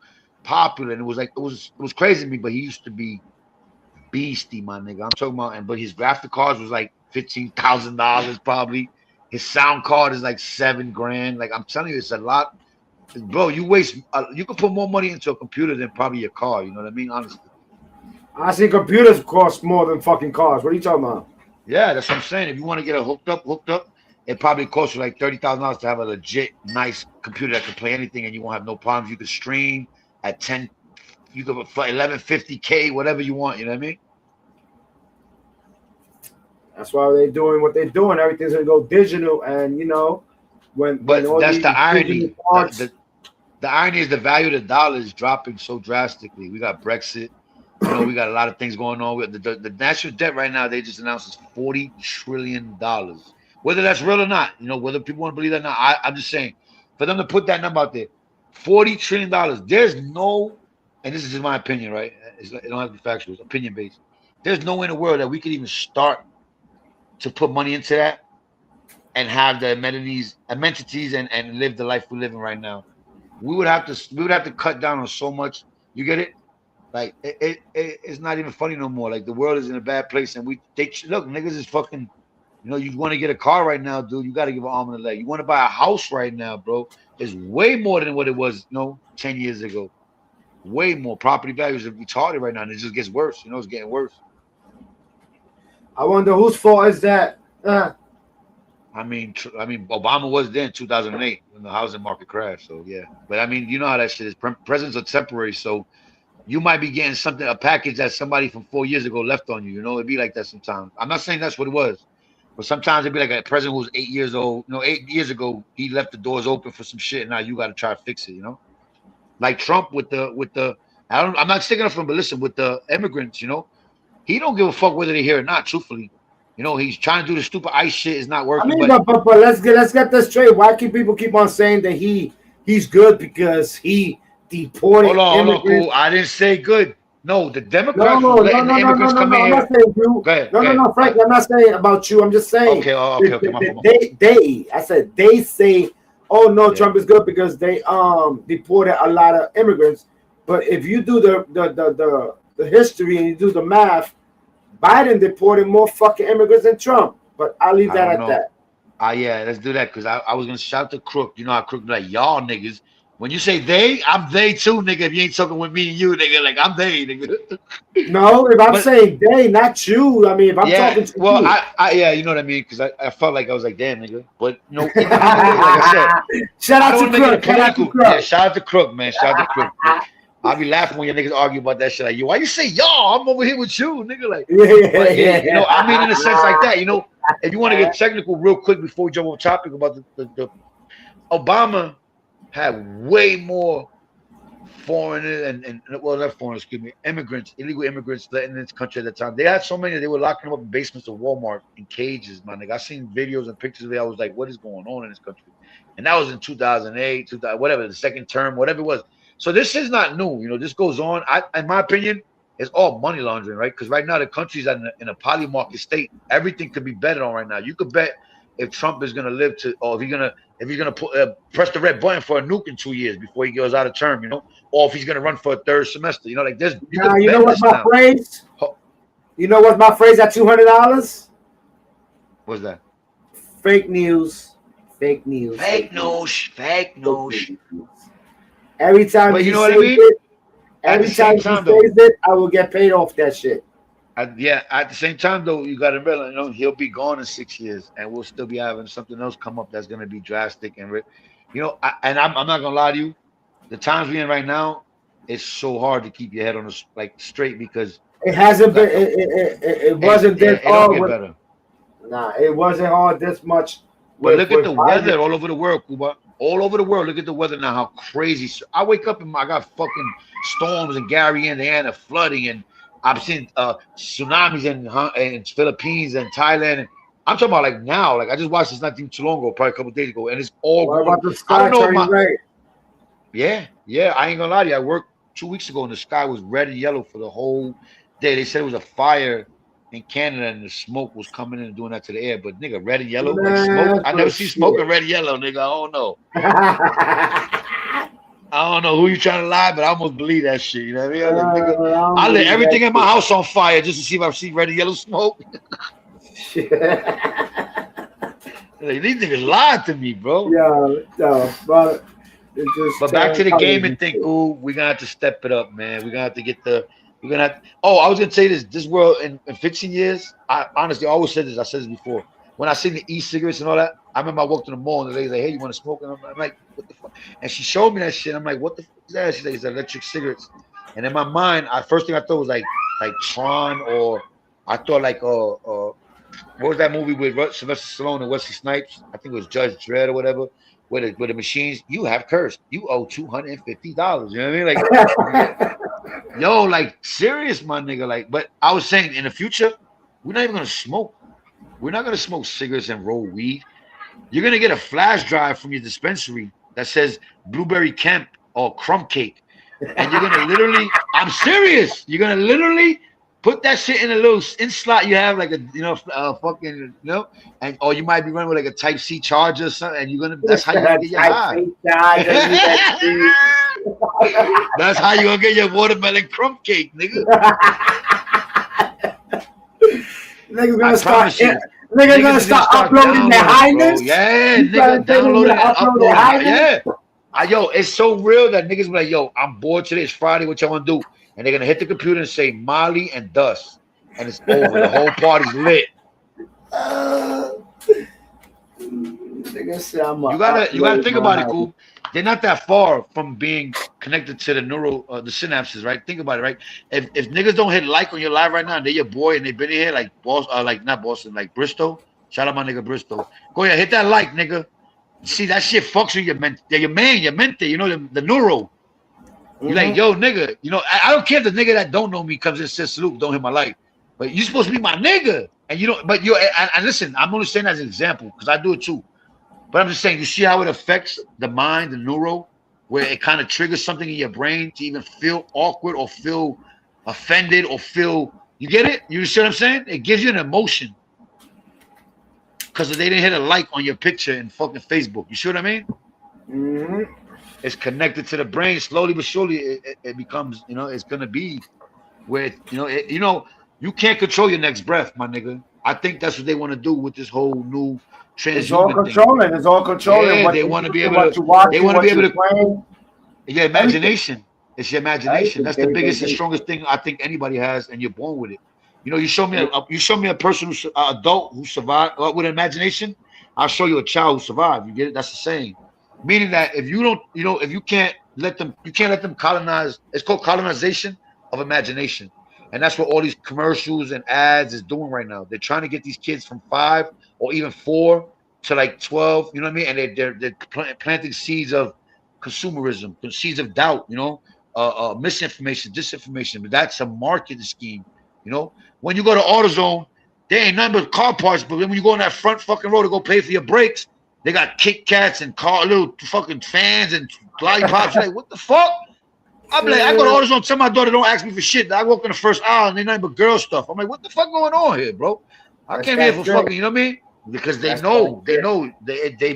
popular and it was crazy to me. But he used to be beastie, my nigga. I'm talking about, but his graphic cards was like $15,000 probably. His sound card is like $7,000. Like I'm telling you, it's a lot, bro. You could put more money into a computer than probably your car. You know what I mean? Honestly. I see computers cost more than fucking cars. What are you talking about? Yeah, that's what I'm saying. If you want to get it hooked up, it probably costs you like $30,000 to have a legit nice computer that can play anything and you won't have no problems. You can stream at 10, you could for 1150K, whatever you want. You know what I mean? That's why they're doing what they're doing. Everything's gonna go digital, and But all that's these the irony. digital parts, The irony is the value of the dollar is dropping so drastically. We got Brexit. We got a lot of things going on with the national debt right now. They just announced is $40 trillion. Whether that's real or not, whether people want to believe that or not, I'm just saying, for them to put that number out there, $40 trillion. There's no, and this is just my opinion, right? It don't have to be factual. It's opinion based. There's no way in the world that we could even start to put money into that and have the amenities and live the life we're living right now. We would have to cut down on so much. You get it? Like it's not even funny no more. Like the world is in a bad place, and look, niggas is fucking. You want to get a car right now, dude. You got to give an arm and a leg. You want to buy a house right now, bro. It's way more than what it was, 10 years ago. Way more. Property values are retarded right now, and it just gets worse. It's getting worse. I wonder whose fault is that? I mean, Obama was there in 2008 when the housing market crashed. So yeah, but I mean, you know how that shit is. Presidents are temporary, so you might be getting a package that somebody from 4 years ago left on you. It'd be like that sometimes. I'm not saying that's what it was, but sometimes it'd be like a president who was 8 years old. 8 years ago, he left the doors open for some shit, and now you got to try to fix it. Like Trump with the. I'm not sticking up for him, but listen, with the immigrants, he don't give a fuck whether they're here or not. Truthfully, he's trying to do the stupid ICE shit. It's not working. I mean, but let's get this straight. Why people keep on saying that he's good because he deported Hold on, cool. I didn't say good. No, the Democrats no, letting the immigrants come in I'm here. not saying you. Go ahead, No, Frank. I'm not saying about you. I'm just saying. Okay. I said they say, oh no, Yeah. Trump is good because they deported a lot of immigrants. But if you do the history and you do the math, Biden deported more fucking immigrants than Trump. But I'll leave that at that. Yeah, let's do that because I was gonna shout to Crook. How Crook be like, y'all niggas. When you say they, I'm they too, nigga. If you ain't talking with me and you, nigga, like I'm they, nigga. No, if I'm saying they, not you. I mean, if I'm talking to you. Yeah, you know what I mean? Because I felt like I was like, damn, nigga. But like I said, shout out to Crook. Yeah, shout out to Crook, man. Shout out to Crook. I'll be laughing when your niggas argue about that shit. Like, yo, why you say y'all? I'm over here with you, nigga. Like, yeah. I mean, in a sense like that, if you want to get technical real quick before we jump on topic about the Obama had way more foreigners and not foreigners, immigrants, illegal immigrants letting in this country at the time. They had so many, they were locking them up in basements of Walmart in cages, my nigga. I seen videos and pictures of it. I was like, what is going on in this country? And that was in 2008, 2000, whatever, the second term, whatever it was. So this is not new. This goes on. In my opinion, it's all money laundering, right? Because right now the country's in a poly market state. Everything could be betted on right now. You could bet if Trump is gonna live to, or if he's gonna press the red button for a nuke in 2 years before he goes out of term, or if he's gonna run for a third semester, like there's. You know what's my phrase? You know what's my phrase at $200? What's that? Fake news, Fake news. Fake news. Fake news. Every time But he you know what I says mean? it, At the every same time he time, says though, it, I will get paid off that shit. yeah. At the same time, though, you got to realize, he'll be gone in 6 years, and we'll still be having something else come up that's gonna be drastic and, I'm not gonna lie to you. The times we're in right now, it's so hard to keep your head on the straight because It hasn't been. like the It wasn't this it don't hard get with. better. Nah, it wasn't hard this much But with look at the Biden. weather all over the world, Cuba. All over the world. Look at the weather now. How crazy! I wake up and I got fucking storms in Gary, Indiana, flooding, and I've seen tsunamis in Philippines and Thailand. And I'm talking about like now. Like I just watched this not too long ago, probably a couple days ago, and it's all What going. about the I sky don't know if turning red? yeah. I ain't gonna lie to you. I worked 2 weeks ago, and the sky was red and yellow for the whole day. They said it was a fire in Canada, and the smoke was coming in and doing that to the air. But nigga, red and yellow, like smoke. Man, I never see smoke in red and yellow, nigga. I don't know. I don't know who you trying to lie, but I almost believe that shit. You know what I mean? I was like, nigga, I lit everything in my house on fire just to see if I see red and yellow smoke. Like, these niggas lied to me, bro. Yeah, but back to the gaming thing, cool. We're gonna have to step it up, man. We're gonna have to get the. We're gonna have. I was gonna say this. This world in 15 years, I honestly always said this. I said this before. When I seen the e-cigarettes and all that, I remember I walked in the mall and the lady's like, "Hey, you want to smoke?" And I'm like, "What the fuck?" And she showed me that shit. I'm like, "What the fuck is that?" She's like, "It's electric cigarettes." And in my mind, first thing I thought was like Tron, or I thought like what was that movie with Sylvester Stallone and Wesley Snipes? I think it was Judge Dredd or whatever. Where the machines, you have cursed. You owe $250. You know what I mean? Like, yo, like serious, my nigga. Like, but I was saying in the future, we're not even gonna smoke. We're not gonna smoke cigarettes and roll weed. You're gonna get a flash drive from your dispensary that says blueberry camp or crumb cake, and you're gonna literally. I'm serious. You're gonna literally put that shit in a little slot you have, like a fucking and or you might be running with like a Type C charger or something, and that's how you're gonna get your high. That's how you're gonna get your watermelon crumb cake, nigga. Niggas gonna start uploading their highness. Yeah, nigga, download it and upload it. Yeah. Yo, it's so real that niggas be like, yo, I'm bored today. It's Friday. What y'all want to do? And they're gonna hit the computer and say Molly and Dust, and it's over. The whole party's lit. You gotta think about it, cool. They're not that far from being connected to the the synapses, right? Think about it, right? If niggas don't hit like on your live right now, and they're your boy, and they've been in here like not Boston, like Bristol. Shout out my nigga Bristol. Go ahead, hit that like, nigga. See that shit fucks with your your mente, the neuro. You're like, yo, nigga, I don't care if the nigga that don't know me comes in and says salute, don't hit my like. But you're supposed to be my nigga. And and listen, I'm only saying as an example, because I do it too. But I'm just saying, you see how it affects the mind, the neuro, where it kind of triggers something in your brain to even feel awkward or feel offended or you get it? You see what I'm saying? It gives you an emotion. Because they didn't hit a like on your picture in fucking Facebook. You see what I mean? Mm-hmm. It's connected to the brain. Slowly but surely, it becomes, it's going to be where, you can't control your next breath, my nigga. I think that's what they want to do with this whole new transhuman It's all controlling. thing. It's all controlling. Yeah, they want to be able to. They want to be able to. Your imagination. It's your imagination. That's the biggest and strongest thing I think anybody has, and you're born with it. You show me a person who's adult who survived with imagination. I'll show you a child who survived. You get it? That's the saying. Meaning that if you don't, if you can't let them colonize. It's called colonization of imagination, and that's what all these commercials and ads is doing right now. They're trying to get these kids from 5 or even 4 to like 12. You know what I mean? And they're planting seeds of consumerism, seeds of doubt. Misinformation, disinformation. But that's a marketing scheme. When you go to AutoZone, there ain't nothing but car parts. But when you go on that front fucking road to go pay for your brakes, they got Kit Kats and little fucking fans and lollipops. Like, what the fuck? I'm like, I go to AutoZone, tell my daughter don't ask me for shit. I walk in the first aisle and there's nothing but girl stuff. I'm like, what the fuck going on here, bro? I came here for fucking, you know what I mean? Because they know, the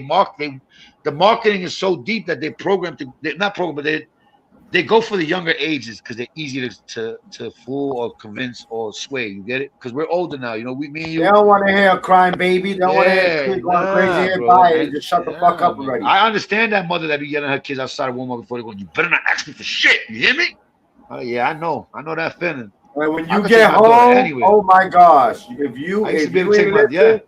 marketing is so deep that they program to, not program, but they go for the younger ages because they're easy to fool or convince or sway. You get it? Because we're older now. You know, me and They you. don't want to hear a crying baby. They don't want to hear Yeah, kids going crazy nah, here bro. by it. And Just shut the fuck yeah, up man. already. I understand that mother that be yelling at her kids outside of Walmart before they go. You better not ask me for shit. You hear me? Oh yeah, I know. I know that feeling. And when I you could take get my daughter home, anywhere. oh my gosh! I used to If be able you to take ain't my listen,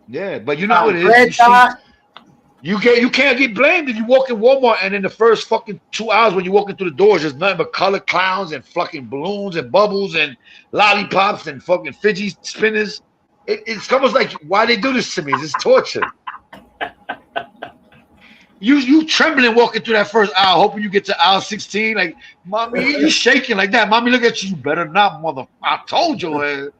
yeah. But you know how it is. You see, Greta, you can't get blamed if you walk in Walmart and in the first fucking 2 hours when you walk into the doors, there's nothing but colored clowns and fucking balloons and bubbles and lollipops and fucking fidget spinners. It's almost like why they do this to me. It's torture. You trembling walking through that first aisle, hoping you get to aisle 16. Like, mommy, you shaking like that. Mommy, look at you. You better not, mother. I told you.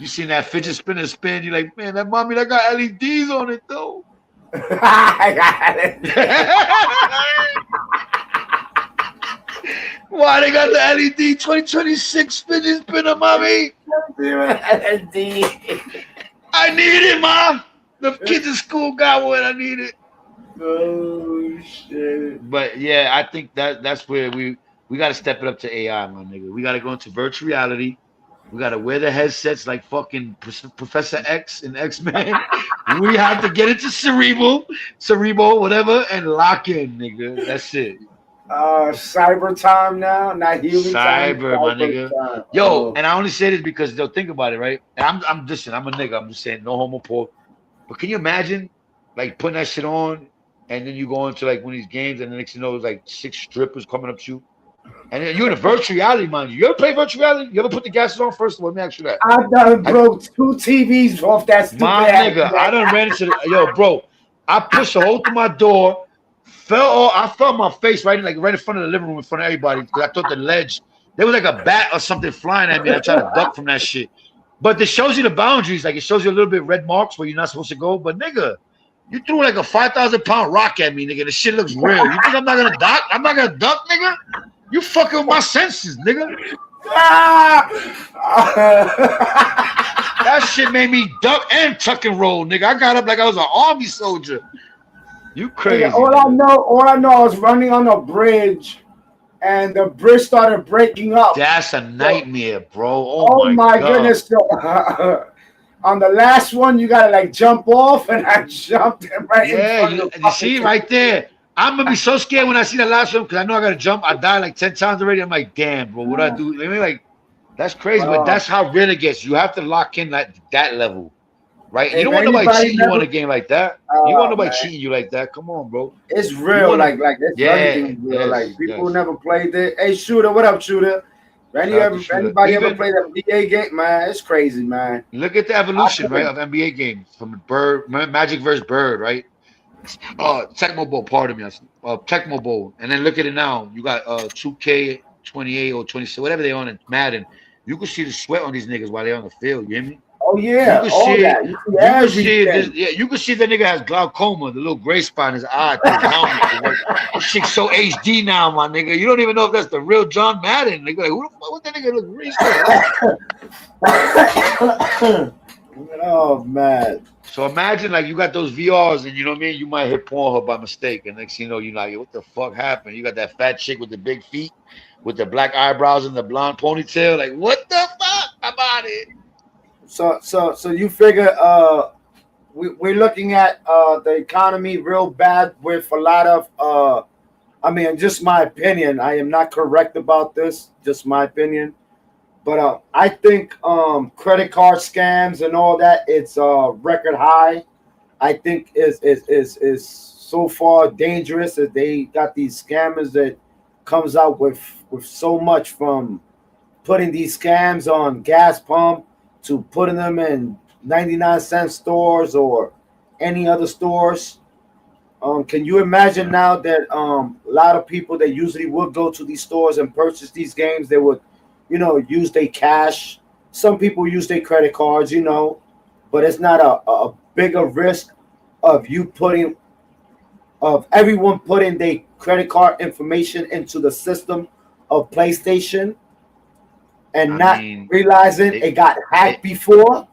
You seen that fidget spinner spin? You like, man, that mommy that got LEDs on it though. I got it. Why they got the LED 2026 fidget spinner, mommy? I need it, mom. The kids in school got one. I need it. Oh shit! But yeah, I think that's where we got to step it up to AI, my nigga. We got to go into virtual reality. We got to wear the headsets like fucking Professor X and X-Men. We have to get into cerebral, whatever, and lock in, nigga. That's it. Cyber time now, not human time. Cyber, my nigga. Time. Yo, and I only say this because they'll think about it, right? And I'm listen, I'm a nigga. I'm just saying, no homo pork. But can you imagine, like, putting that shit on, and then you go into like one of these games, and the next thing you know, there's like 6 strippers coming up to you, and then you're in a virtual reality, mind you. You ever play virtual reality? You ever put the glasses on first? Let me ask you that. I done broke 2 TVs off that stupid My nigga, I done ran into bro. I pushed a hole through my door, I fell on my face right in front of the living room in front of everybody because I thought the ledge there was like a bat or something flying at me. And I tried to duck from that shit. But it shows you the boundaries. Like it shows you a little bit red marks where you're not supposed to go. But nigga, you threw like a 5,000-pound rock at me, nigga. The shit looks real. You think I'm not gonna duck? I'm not gonna duck, nigga. You fucking with my senses, nigga. That shit made me duck and tuck and roll, nigga. I got up like I was an army soldier. You crazy. All I know, I was running on a bridge and the bridge started breaking up. That's a nightmare, bro. Oh my goodness. So, on the last one, you gotta like jump off, and I jumped right in front of the you see right there. I'm gonna be so scared when I see the last one because I know I gotta jump. I died like 10 times already. I'm like, damn, bro, what do I do? I mean, like, that's crazy, but that's how real it gets. You have to lock in that level, right? You don't want nobody cheating you on a game like that. You want nobody cheating you like that. Come on, bro. It's real, like it's everything real. Yes, like people who never played it. Hey, Shooter, what up, Shooter? Anybody ever played an NBA game? Man, it's crazy, man. Look at the evolution, right, of NBA games from Magic versus Bird, right? Tecmo Bowl, pardon me. Tecmo Bowl. And then look at it now. You got 2K 28 or 26, whatever they on in Madden. You can see the sweat on these niggas while they're on the field. You hear me? Oh yeah, you can see the nigga has glaucoma, the little gray spot in his eye. This shit's so HD now, my nigga. You don't even know if that's the real John Madden. Nigga, like, who the fuck? What that nigga look real? Oh man. So imagine like you got those VRs and you know what I mean? You might hit Pornhub by mistake, and next thing you know, you're like, what the fuck happened? You got that fat chick with the big feet, with the black eyebrows and the blonde ponytail. Like, what the fuck about it? So you figure we're looking at the economy real bad with a lot of I mean, just my opinion. I am not correct about this, just my opinion. But I think credit card scams and all that, it's record high. I think is so far dangerous that they got these scammers that comes out with so much, from putting these scams on gas pump to putting them in 99-cent stores or any other stores. Can you imagine now that a lot of people that usually would go to these stores and purchase these games, they would, use their cash. Some people use their credit cards, but it's not a bigger risk of everyone putting their credit card information into the system of PlayStation and realizing it got hacked before.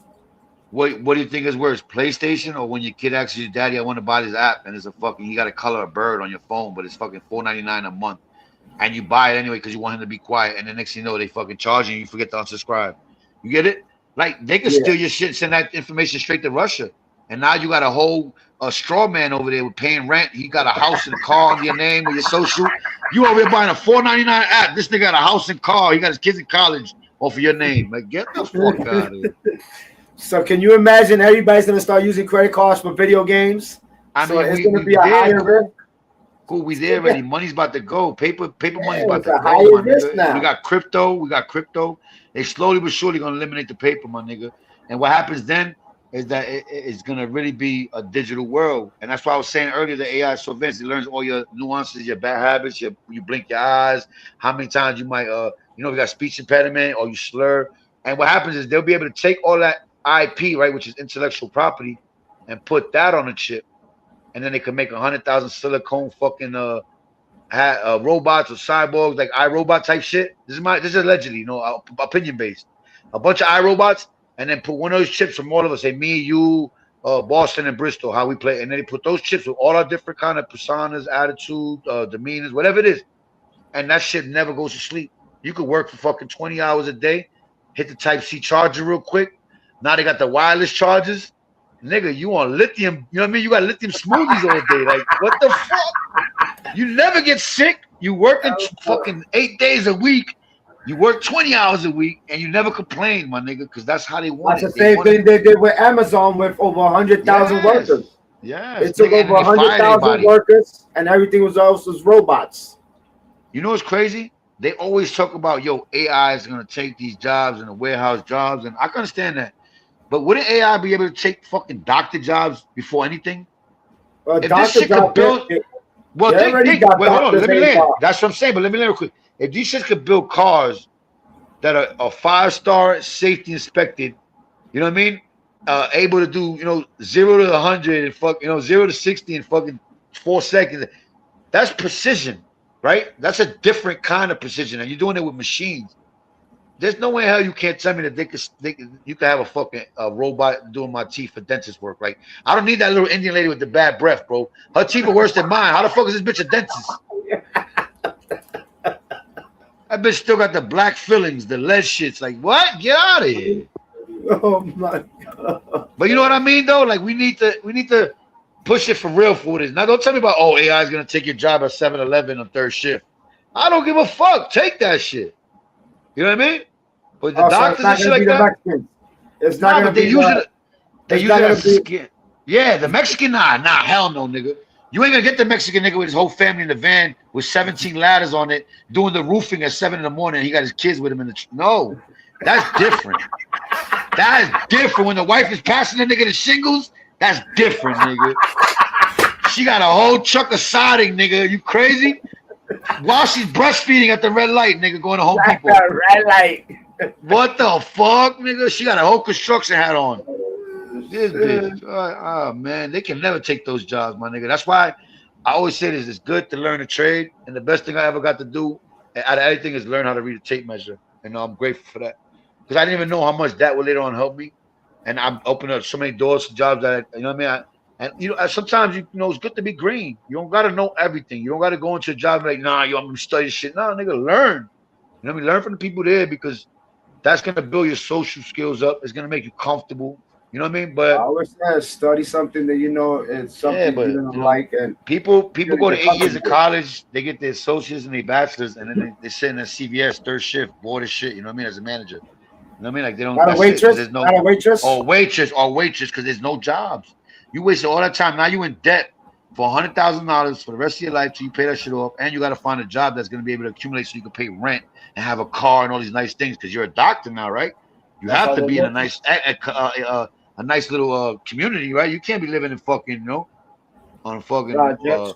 What do you think is worse, PlayStation or when your kid asks you, Daddy, I want to buy this app, and it's he got to color a bird on your phone, but it's fucking $4.99 a month. and you buy it anyway because you want him to be quiet. And the next thing you know, they fucking charge you. And you forget to unsubscribe. You get it? Like they could steal your shit and send that information straight to Russia. And now you got a whole straw man over there with paying rent. He got a house and car under your name with your social. You over here buying a $4.99 app. This nigga got a house and car. He got his kids in college off of your name. Like, get the fuck out of here. So can you imagine everybody's gonna start using credit cards for video games? I so mean, it's gonna be a higher risk. Cool, we there already. Money's about to go. Paper money's about to go, my risk nigga. now. We got crypto. They slowly but surely gonna eliminate the paper, my nigga. And what happens then is that it's gonna really be a digital world. And that's why I was saying earlier, the AI is so advanced. It learns all your nuances, your bad habits, you blink your eyes, how many times you might you got speech impediment or you slur. And what happens is they'll be able to take all that IP, right, which is intellectual property, and put that on a chip. And then they can make 100,000 silicone fucking robots or cyborgs, like iRobot type shit. This is allegedly, opinion based. A bunch of iRobots, and then put one of those chips from all of us, say me, you, Boston, and Bristol, how we play, and then they put those chips with all our different kind of personas, attitude, demeanors, whatever it is, and that shit never goes to sleep. You could work for fucking 20 hours a day, hit the Type-C charger real quick. Now they got the wireless chargers. Nigga, you on lithium, you know what I mean? You got lithium smoothies all day. Like, what the fuck? You never get sick. You working fucking 8 days a week. You work 20 hours a week, and you never complain, my nigga, because that's how they want it. That's the same thing they did with Amazon with over 100,000 workers. Yeah. It took over 100,000 workers, and everything was also robots. You know what's crazy? They always talk about, AI is going to take these jobs and the warehouse jobs, and I can understand that. But wouldn't AI be able to take fucking doctor jobs before anything? If this shit could build, hold on, let me land. That's what I'm saying, but let me land real quick. If these shits could build cars that are 5-star safety inspected, you know what I mean? Able to do, 0 to 100 and 0 to 60 in fucking 4 seconds. That's precision, right? That's a different kind of precision, and you're doing it with machines. There's no way in hell you can't tell me that you could have a fucking robot doing my teeth for dentist work, right? I don't need that little Indian lady with the bad breath, bro. Her teeth are worse than mine. How the fuck is this bitch a dentist? That bitch still got the black fillings, the lead shits. Like, what? Get out of here. Oh my god. But you know what I mean, though? Like, we need to push it for real for what it is. Now, don't tell me about, AI is gonna take your job at 7-Eleven on third shift. I don't give a fuck. Take that shit. You know what I mean? But the doctors and shit like that. It's not gonna be. They use it as a skin. Yeah, the Mexican, nah, hell no, nigga. You ain't gonna get the Mexican nigga with his whole family in the van with 17 ladders on it, doing the roofing at 7 in the morning. And he got his kids with him in the. No, that's different. That is different. When the wife is passing the nigga the shingles, that's different, nigga. She got a whole truck of siding, nigga. You crazy? While she's breastfeeding at the red light, nigga, going to Home Depot. Red light. What the fuck, nigga? She got a whole construction hat on. This bitch. Oh, man. They can never take those jobs, my nigga. That's why I always say this. It's good to learn a trade. And the best thing I ever got to do out of anything is learn how to read a tape measure. And I'm grateful for that. Because I didn't even know how much that would later on help me. And I'm opening up so many doors to jobs that, you know what I mean? And sometimes, it's good to be green. You don't got to know everything. You don't got to go into a job like, nah, I'm going to study shit. Nah, nigga, learn. You know what I mean? Learn from the people there because that's going to build your social skills up. It's going to make you comfortable. You know what I mean? But I always say study something that it's something you don't like. And people go to 8 years of college, they get their associates and their bachelors, and then they sit in a CVS third shift, bored as shit. You know what I mean? As a manager, you know what I mean? Like they don't. Not a waitress. Not a waitress. Or waitress, because there's no jobs. You wasted all that time. Now you in debt for $100,000 for the rest of your life till you pay that shit off, and you got to find a job that's going to be able to accumulate so you can pay rent and have a car and all these nice things because you're a doctor now, right? You have to be in a nice little community, right? You can't be living in fucking, on a fucking. You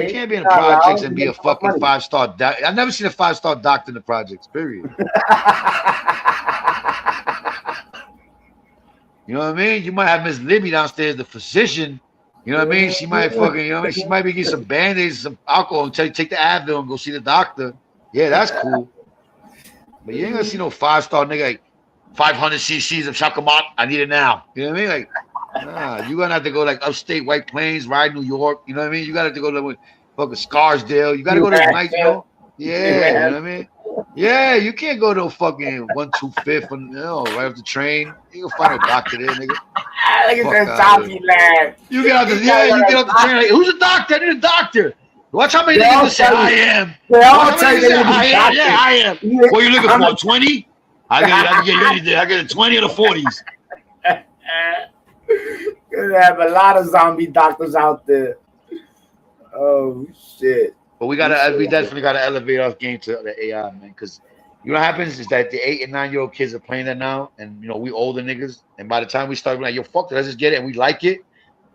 can't be in the projects and be a fucking 5-star doctor. I've never seen a 5-star doctor in the projects. Period. You know what I mean? You might have Miss Libby downstairs, the physician. You know what I mean? She might fucking, she might be getting some band-aids, some alcohol, and tell you take the Advil and go see the doctor. Yeah, that's cool. But you ain't gonna see no 5-star nigga like 500 cc's of Chacamat. I need it now. You know what I mean? Like, nah, you gonna have to go like upstate White Plains, ride New York. You know what I mean? You gotta have to go to motherfucking Scarsdale. You gotta go to nice, you know. Yeah, you know what I mean. Yeah, you can't go to fucking 125th right off the train. You gonna find no doctor there, nigga. Look at Fuck that out of zombie here. lad. You get out the you get off the train. Like, who's a doctor? I need a doctor. Watch how many They all niggas say tell I you- am. They Watch all how tell many you niggas say they need I a am. doctor. Yeah, I am. Yeah, What you looking I'm for? 20? I can get anything. I get a 20 or the 40s. They have a lot of zombie doctors out there. Oh shit! But we definitely gotta elevate our game to the AI, man. Because you know what happens is that the 8 and 9-year-old kids are playing that now, and you know we older niggas, and by the time we start being like, yo, fuck it, let's just get it, and we like it.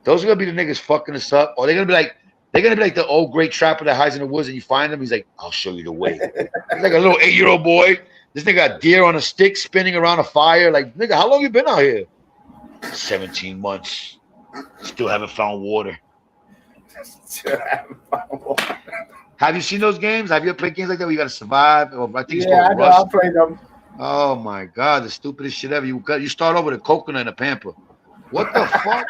Those are gonna be the niggas fucking us up, or they're gonna be like the old great trapper that hides in the woods, and you find him, he's like, I'll show you the way. He's like a little 8-year-old boy. This nigga got deer on a stick spinning around a fire. Like, nigga, how long you been out here? 17 months. Still haven't found water. Have you seen those games? Have you ever played games like that where you gotta survive? Or I think it's Yeah, I called know. Rust. I play them. Oh my god, the stupidest shit ever. You start off with a coconut and a pamper. What the fuck?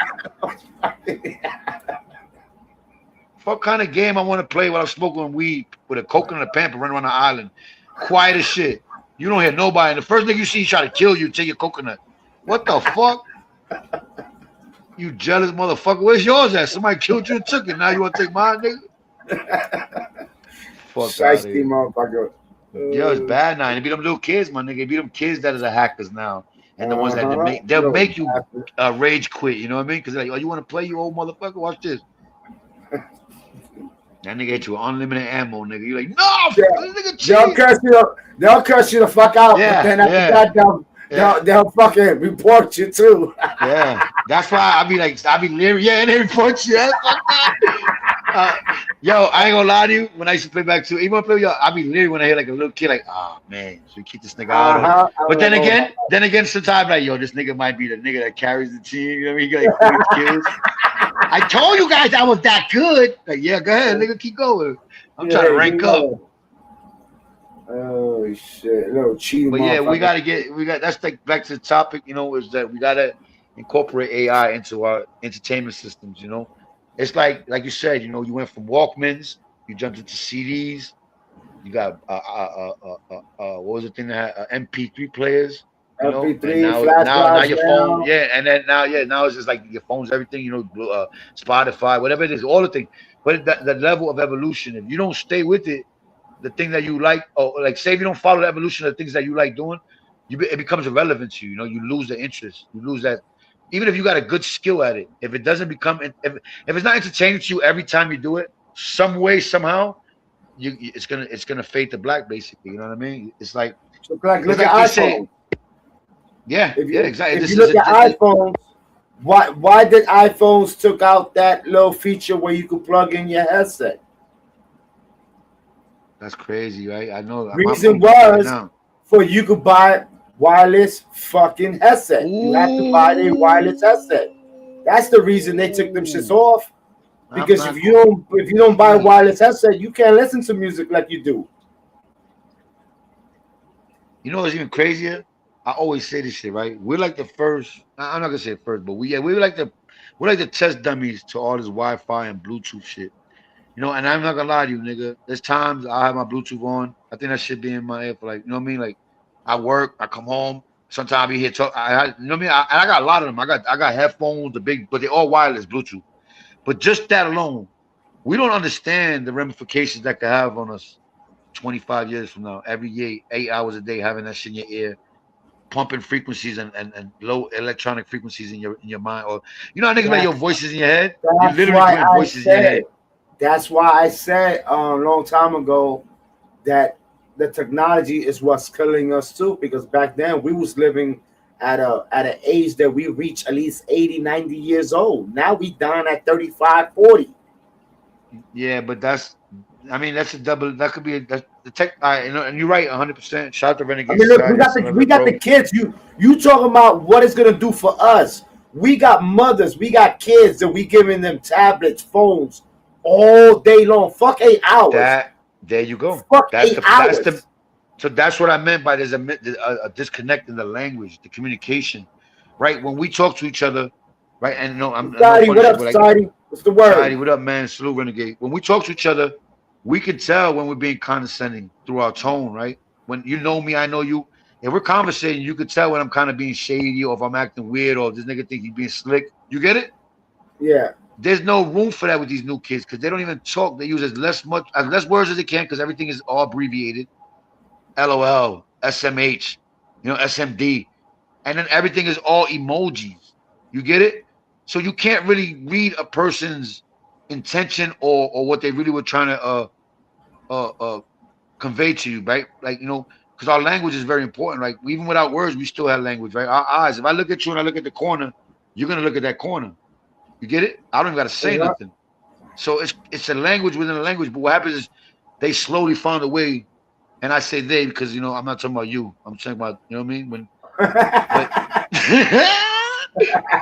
What kind of game I want to play while I'm smoking weed with a coconut and a pamper running around the island? Quiet as shit. You don't hear nobody. And the first thing you see, try to kill you, take your coconut. What the fuck? You jealous motherfucker. Where's yours at? Somebody killed you and took it. Now you want to take mine, nigga? Fuck Shiesty motherfucker. Yo, it's bad now. And it be them little kids, my nigga. It be them kids that are the hackers now. And the ones that they'll make you rage quit. You know what I mean? Because like, oh, you want to play, you old motherfucker? Watch this. That nigga hit you with unlimited ammo, nigga. You like, no, this nigga they'll curse you the fuck out. Yeah, but then after that, they'll fucking report you too. Yeah, that's why I be leery. Yeah, and they report you. Yo, I ain't gonna lie to you. When I used to play back too, even when I play, I be leery when I hear like a little kid, like, oh man, should we keep this nigga out? But then again, sometimes like, yo, this nigga might be the nigga that carries the team. You know what I mean? He got like 40 kills. I told you guys I was that good. Like, yeah, go ahead, nigga, keep going. I'm trying to rank up. Oh shit, little cheating. But yeah, we got that's like back to the topic, you know, is that we gotta incorporate AI into our entertainment systems, you know. It's like you said, you know, you went from Walkmans, you jumped into CDs, you got what was the thing that had MP3 players, you know, MP3, now your phone, yeah, and then now it's just like your phone's everything, you know, Spotify, whatever it is, all the things. But the level of evolution, if you don't stay with it, the thing that you like, or like say if you don't follow the evolution of the things that you like doing, it becomes irrelevant to you. You know, you lose the interest. You lose that. Even if you got a good skill at it, if it doesn't become, if it's not entertaining to you every time you do it, some way, somehow, it's gonna fade to black, basically. You know what I mean? It's like, look at iPhone. Exactly. If you look at iPhones, why did iPhones took out that little feature where you could plug in your headset? That's crazy, right? I know. Reason was for you could buy wireless fucking headset. Ooh. You have to buy a wireless headset. That's the reason they took them shits off. Because if you don't buy a wireless headset, you can't listen to music like you do. You know what's even crazier? I always say this shit, right? We're like the first. I'm not gonna say first, but we're like the test dummies to all this Wi-Fi and Bluetooth shit. You know, and I'm not gonna lie to you, nigga. There's times I have my Bluetooth on. I think that shit be in my ear for like, you know what I mean? Like, I work, I come home. Sometimes I be here talk. You know what I mean? I got a lot of them. I got headphones, but they're all wireless Bluetooth. But just that alone, we don't understand the ramifications that could have on us 25 years from now. Every year, 8 hours a day, having that shit in your ear, pumping frequencies and low electronic frequencies in your mind. Or you know how niggas like your voices in your head? You literally putting voices in your head. That's why I said a long time ago that the technology is what's killing us too, because back then we was living at an age that we reach at least 80, 90 years old. Now we down at 35, 40. Yeah, but that's a double. That could be the tech. You know, and you're right, 100%. Shout out to Renegade. I mean, look, we got the kids. You talking about what it's gonna do for us? We got mothers, we got kids, and we giving them tablets, phones all day long. Fuck 8 hours. There you go. Fuck 8 hours. So that's what I meant by there's a disconnect in the language, the communication, right? When we talk to each other, right? And no, I'm Sorry, what up, Sorry? What's the Tidy, word? what up, man? Salute, Renegade. When we talk to each other, we can tell when we're being condescending through our tone, right? When you know me, I know you. If we're conversating, you could tell when I'm kind of being shady or if I'm acting weird or if this nigga think he's being slick. You get it? Yeah. There's no room for that with these new kids because they don't even talk. They use as less words as they can because everything is all abbreviated. LOL, SMH, SMD, and then everything is all emojis. You get it? So you can't really read a person's intention or what they really were trying to uh uh convey to you, right? Like because our language is very important. Like even without words, we still have language, right? Our eyes. If I look at you and I look at the corner, you're gonna look at that corner. You get it? I don't even gotta say Yeah. nothing. So it's a language within a language. But what happens is they slowly found a way, and I say they because I'm not talking about you. I'm talking about what I mean. But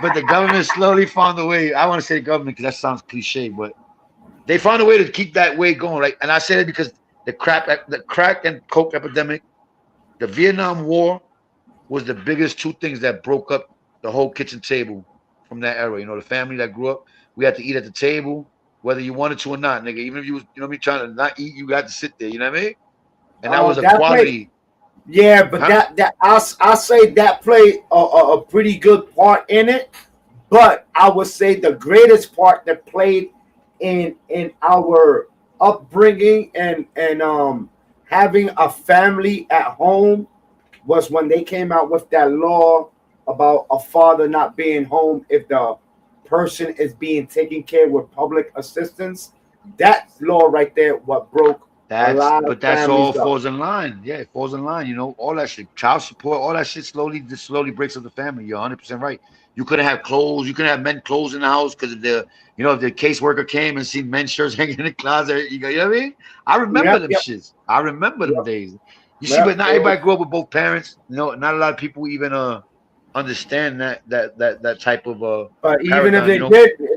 but the government slowly found a way. I want to say government because that sounds cliche, but they found a way to keep that way going. Right, and I say that because the crack and coke epidemic, the Vietnam War was the biggest two things that broke up the whole kitchen table from that era. The family that grew up, we had to eat at the table, whether you wanted to or not, nigga. Even if you was, me trying to not eat, you got to sit there. You know what I mean? And that was a That played, quality, yeah, but huh? I say that played a pretty good part in it. But I would say the greatest part that played in our upbringing and having a family at home was when they came out with that law about a father not being home if the person is being taken care with public assistance. That law right there what broke a lot of That's all families up. falls in line. Yeah, it falls in line. All that shit, child support, all that shit slowly breaks up the family. You're 100% right. You couldn't have clothes. You couldn't have men clothes in the house because if the caseworker came and seen men's shirts hanging in the closet, you know what I mean? I remember Yep, them yep, shits. I remember them yep, days. You see, but yep. not It was, everybody grew up with both parents. Not a lot of people even understand that type of paradigm.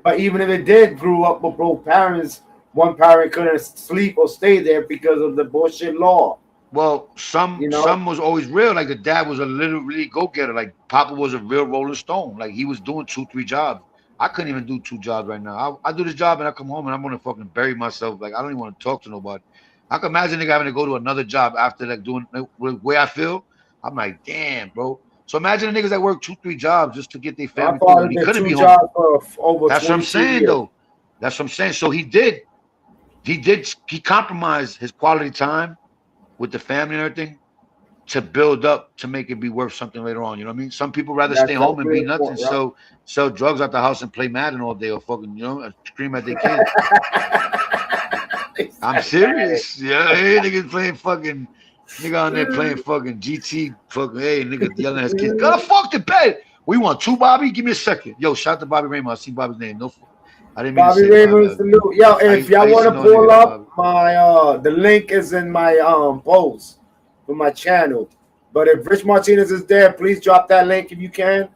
but even if it did, grew up with both parents, one parent couldn't sleep or stay there because of the bullshit law. Well, some You know, some was always real. Like the dad was a little really go getter. Like Papa was a real Rolling Stone. Like he was doing 2, 3 jobs. I couldn't even do 2 jobs right now. I do this job and I come home and I'm gonna fucking bury myself. Like I don't even want to talk to nobody. I can imagine nigga having to go to another job after like doing the way I feel. I'm like, damn, bro. So imagine the niggas that work 2, 3 jobs just to get their my family food, father and he did couldn't be two home. jobs for over That's what I'm 22 saying, years. though. That's what I'm saying. So he compromised his quality time with the family and everything to build up to make it be worth something later on. You know what I mean? Some people rather stay That's home and definitely be nuts and important. sell drugs at the house and play Madden all day or fucking scream at their kids. I'm serious. Yeah, hey, niggas playing fucking nigga on there playing fucking GT fucking hey nigga yelling at his kids. Go to fuck the bed. We want 2, Bobby. Give me a second. Yo, shout out to Bobby Raymond. I see Bobby's name. No, I didn't mean to Bobby say Bobby. Raymond salute. Yo, if I y'all used want to to know a nigga pull named up Bobby. my the link is in my post for my channel. But if Rich Martinez is there, please drop that link if you can.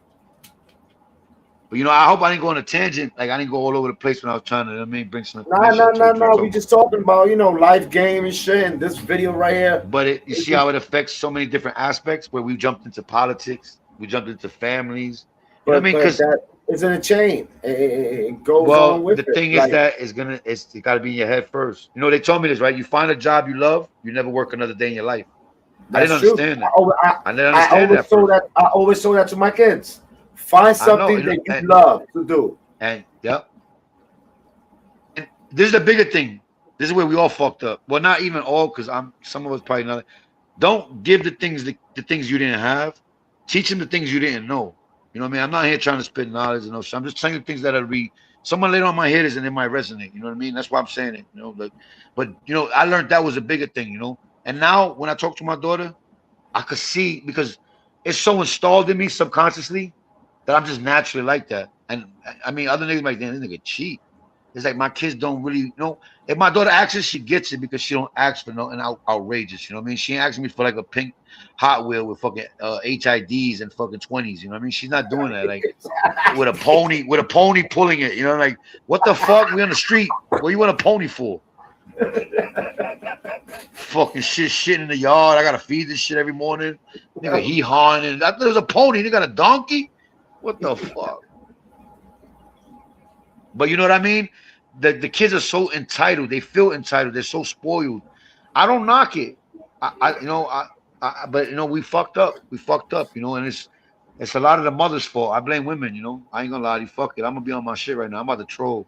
But I hope I didn't go on a tangent. Like I didn't go all over the place when I was trying to, bring some Nah, information nah, to nah, what you were nah. We talking about. just talking about life game and shit. And this video right here, But you it see how just, it affects so many different aspects where we jumped into politics, we jumped into families. You know what I mean? but Because that is in a chain. It goes on well, with the it. thing is Like that it got to be in your head first. They told me this, right? You find a job you love, you never work another day in your life. I didn't that's true. understand that. I didn't I understand always that show first. that. I always show that to my kids. Find I know, something that you love to do. and yep. And this is the bigger thing. This is where we all fucked up. Well, not even all, because some of us probably not. Don't give the things you didn't have. Teach them the things you didn't know. You know what I mean? I'm not here trying to spit knowledge and no shit. I'm just telling you things that I read. Someone later on my head is and it might resonate. You know what I mean? That's why I'm saying it. But I learned that was a bigger thing. And now when I talk to my daughter, I could see because it's so installed in me subconsciously that I'm just naturally like that. And I mean, other niggas like, damn, this nigga cheat. It's like my kids don't really If my daughter asks it, she gets it because she don't ask for nothing outrageous. You know what I mean? She asks me for like a pink Hot Wheel with fucking HIDs and fucking 20s. You know what I mean? She's not doing that like with a pony pulling it. Like what the fuck? We on the street. What you want a pony for? Fucking shit in the yard. I gotta feed this shit every morning. Nigga, he hawing and I thought it was a pony. They got a donkey. What the fuck? But you know what I mean? The kids are so entitled. They feel entitled. They're so spoiled. I don't knock it. I you know but you know we fucked up. We fucked up. You know, and it's a lot of the mother's fault. I blame women. You know, I ain't gonna lie to you. Fuck it. I'm gonna be on my shit right now. I'm about to troll.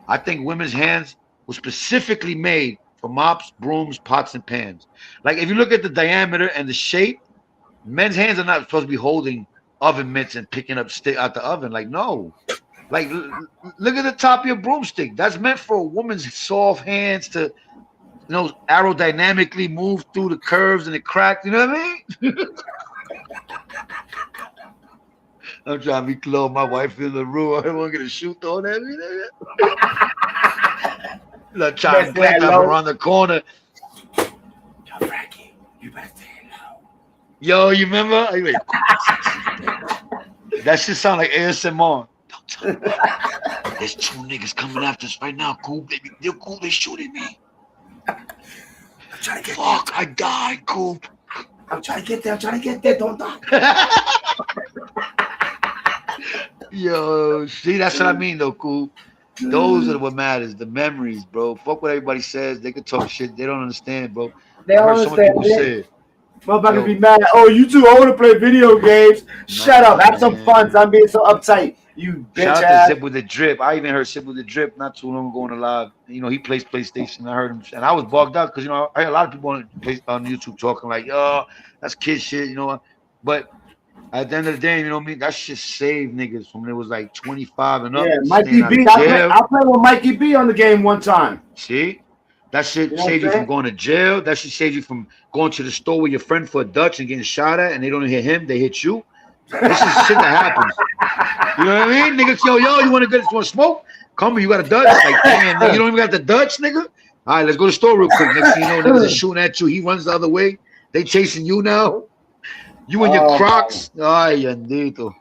I think women's hands were specifically made for mops, brooms, pots, and pans. Like if you look at the diameter and the shape, men's hands are not supposed to be holding oven mitts and picking up stick out the oven. Like no. Like look at the top of your broomstick. That's meant for a woman's soft hands to aerodynamically move through the curves and the cracks. You know what I mean? I'm trying to be close. My wife in the room. I don't want to get a shoot thrown at me. Like trying to clap around the corner. Yo, Frankie, you better stay low. Yo, you remember? That shit sound like ASMR. Don't tell me. There's two niggas coming after us right now, Coop. They're cool. They shooting me. I'm trying to get Fuck, I died, Coop. I'm trying to get there. I'm trying to get there. Don't die. Yo, see, that's what I mean, though, Coop. Those are what matters. The memories, bro. Fuck what everybody says. They can talk shit. They don't understand, bro. They I don't heard so many understand. people say it. Motherfuckers be mad. Oh, you too old to play video games. Shut up. Have some fun. I'm being so uptight. You bitch Shout out ass. to Zip with the Drip. I even heard Zip with the Drip not too long ago on the live. You know, he plays PlayStation. I heard him, and I was bugged out because you know I heard a lot of people on YouTube talking like, "Yo, that's kid shit," you know. But at the end of the day, you know what I mean? That shit saved niggas from when it was like 25 and up. Yeah, Mikey B. I played with Mikey B on the game one time. See? That shit saved you from going to jail. That shit saved you from going to the store with your friend for a Dutch and getting shot at, and they don't hit him, they hit you. This is shit that happens. You know what I mean? Niggas, yo, you want to smoke? Come here, you got a Dutch? Like, damn, nigga, you don't even got the Dutch, nigga? All right, let's go to the store real quick. Next thing you know, niggas are shooting at you. He runs the other way. They chasing you now. You and your Crocs. Ay, andito.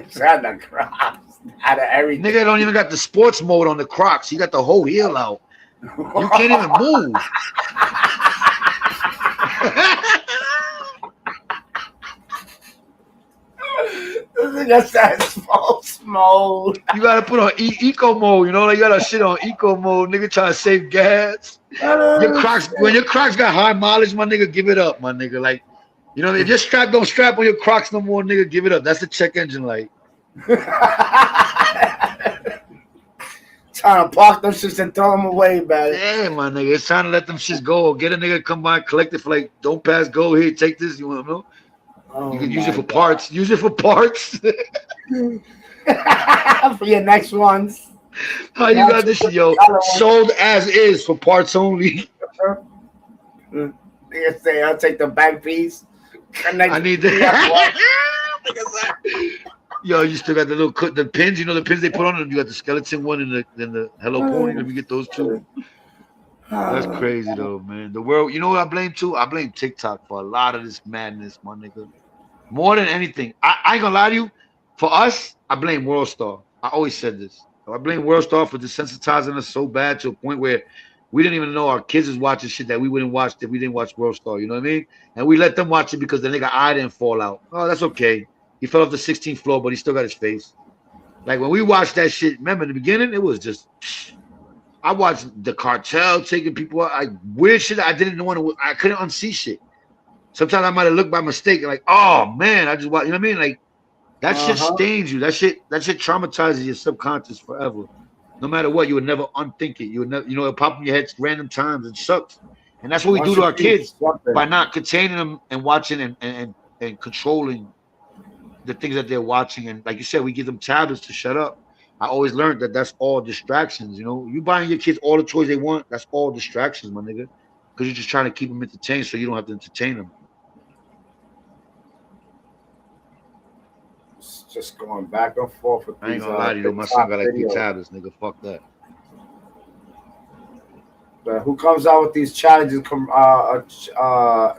Shut the Crocs. Out of everything. Nigga don't even got the sports mode on the Crocs. He got the whole heel out. You can't even move. That's that sports mode. You gotta put on eco mode, you know, like you gotta shit on eco mode, nigga, trying to save gas. Your Crocs, when your Crocs got high mileage, my nigga, give it up, my nigga. Like, you know, if your strap don't strap on your Crocs no more, nigga, give it up. That's the check engine light. Trying to park them shits and throw them away, man. Yeah, my nigga, it's time to let them shits go. Get a nigga come by, collect it for like, don't pass go here, take this. You want to know? Oh, you can use it for parts. Use it for parts. For your next ones. How you got this shit, yo? Sold as is for parts only. Nigga say, I'll take the back piece. I need that. Yo, you still got the pins. You know the pins they put on them. You got the skeleton one and the Hello Pony. Let me get those two. That's crazy though, man. The world. You know what I blame too? I blame TikTok for a lot of this madness, my nigga. More than anything, I ain't gonna lie to you. For us, I blame World Star. I always said this. I blame World Star for desensitizing us so bad to a point where we didn't even know our kids is watching shit that we wouldn't watch if we didn't watch World Star. You know what I mean? And we let them watch it because the nigga eye didn't fall out. Oh, that's okay. He fell off the 16th floor, but he still got his face. Like when we watched that shit, remember in the beginning, it was just. I watched the cartel taking people out. Like weird shit. I didn't want to. I couldn't unsee shit. Sometimes I might have looked by mistake and like, oh man, I just watched. You know what I mean? Like that shit stains you. That shit traumatizes your subconscious forever. No matter what, you would never unthink it. You would never, it'll pop in your head random times. It sucks. And that's what we do to our kids by not containing them and watching and controlling the things that they're watching. And like you said, we give them tablets to shut up. I always learned that that's all distractions. You know, you buying your kids all the toys they want, that's all distractions, my nigga. Because you're just trying to keep them entertained so you don't have to entertain them. It's just going back and forth with I ain't gonna lie to you, my son got like 3 tablets, nigga. Fuck that. But who comes out with these challenges?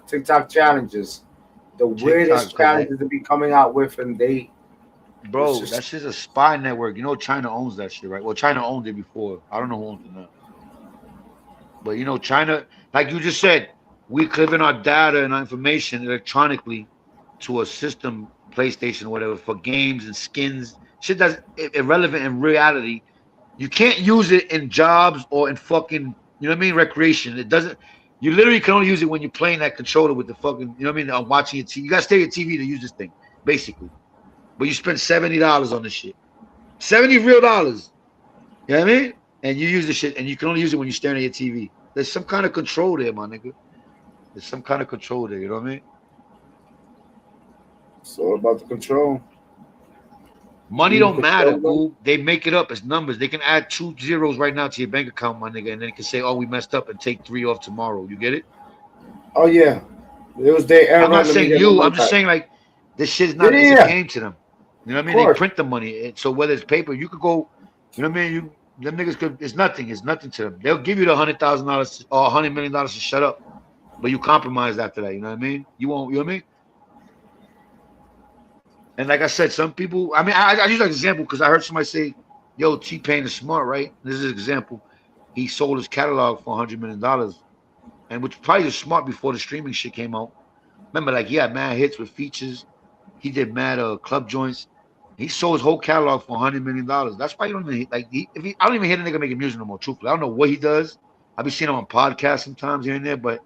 TikTok challenges, the weirdest challenges to be coming out with, and they. Bro, that shit's a spy network. You know China owns that shit, right? Well, China owned it before. I don't know who owns it now. But you know, China, like you just said, we clip in our data and our information electronically to a system, PlayStation or whatever, for games and skins. Shit that's irrelevant in reality. You can't use it in jobs or in fucking, you know what I mean, recreation. It doesn't. You literally can only use it when you're playing that controller with the fucking, you know what I mean, I'm watching your TV. You gotta stay at TV to use this thing, basically. But you spend $70 on this shit. 70 real dollars. You know what I mean? And you use the shit, and you can only use it when you're staring at your TV. There's some kind of control there, my nigga. There's some kind of control there. You know what I mean? It's all about the control. Money You don't matter, control them. boo. They make it up as numbers. They can add 2 zeros right now to your bank account, my nigga, and then they can say, "Oh, we messed up," and take 3 off tomorrow. You get it? Oh yeah, it was their I'm error. not Let me saying get my you. money I'm just back. saying like this shit's Yeah, not. yeah, It's a yeah. game to them. You know what I Of mean? They course. print the money, so whether it's paper, you could go. You know what I mean? You them niggas could. It's nothing. It's nothing to them. They'll give you the $100,000 or $100 million to shut up, but you compromise after that. You know what I mean? You won't. You know what I mean? And like I said, some people. I mean, I use that example because I heard somebody say, "Yo, T-Pain is smart, right?" This is an example. He sold his catalog for $100 million, and which probably was smart before the streaming shit came out. Remember, like he had mad hits with features. He did mad club joints. He sold his whole catalog for $100 million. That's why you don't even like. I don't even hear the nigga making music no more. Truthfully, I don't know what he does. I be seeing him on podcasts sometimes here and there, but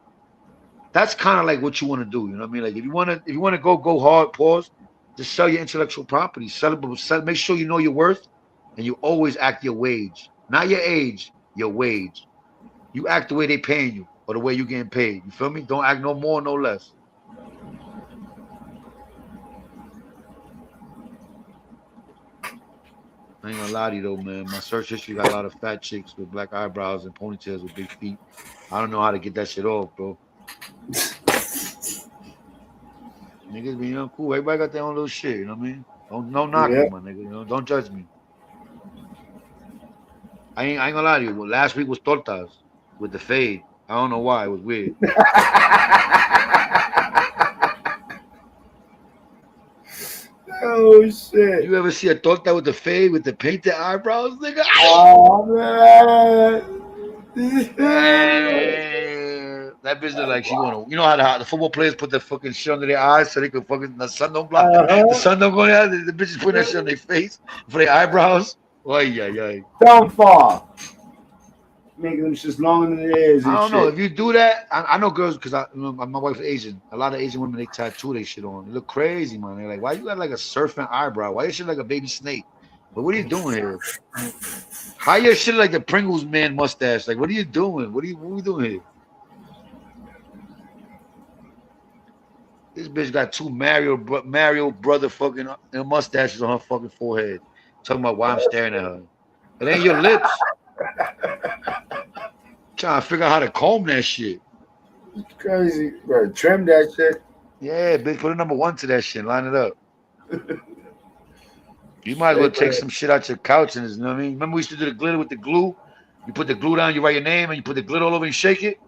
that's kind of like what you want to do. You know what I mean? Like if you want to go hard, pause. Just sell your intellectual property. Sell it, but make sure you know your worth, and you always act your wage, not your age, your wage. You act the way they paying you or the way you getting paid. You feel me? Don't act no more, no less. I ain't gonna lie to you though, man. My search history got a lot of fat chicks with black eyebrows and ponytails with big feet. I don't know how to get that shit off, bro. Niggas be, cool. Everybody got their own little shit, you know what I mean? Don't knock Yeah. me, my nigga. Don't judge me. I ain't gonna lie to you. Well, last week was tortas with the fade. I don't know why. It was weird. Oh shit. You ever see a torta with the fade with the painted eyebrows, nigga? Oh man. That bitch look like she gonna. You know how the football players put the fucking shit under their eyes so they can fucking the sun don't block. The Uh-huh. sun don't go there. The bitches putting that shit on their face for their eyebrows. Oh yeah. Don't fall. Making them just longer than it is I and don't know shit. if you do that. I know girls because my wife's Asian. A lot of Asian women they tattoo their shit on. They look crazy, man. They're like, why you got like a serpent eyebrow? Why your shit like a baby snake? But what are you doing here? How your shit like the Pringles man mustache? Like, what are you doing? What are we doing here? This bitch got two Mario brother fucking mustaches on her fucking forehead. Talking about why I'm staring at her. It ain't your lips. Trying to figure out how to comb that shit. It's crazy. Bro, trim that shit. Yeah, bitch, put a number 1 to that shit. Line it up. You might as well Straight take back. some shit out your couch and you know what I mean? Remember we used to do the glitter with the glue? You put the glue down, you write your name, and you put the glitter all over and shake it.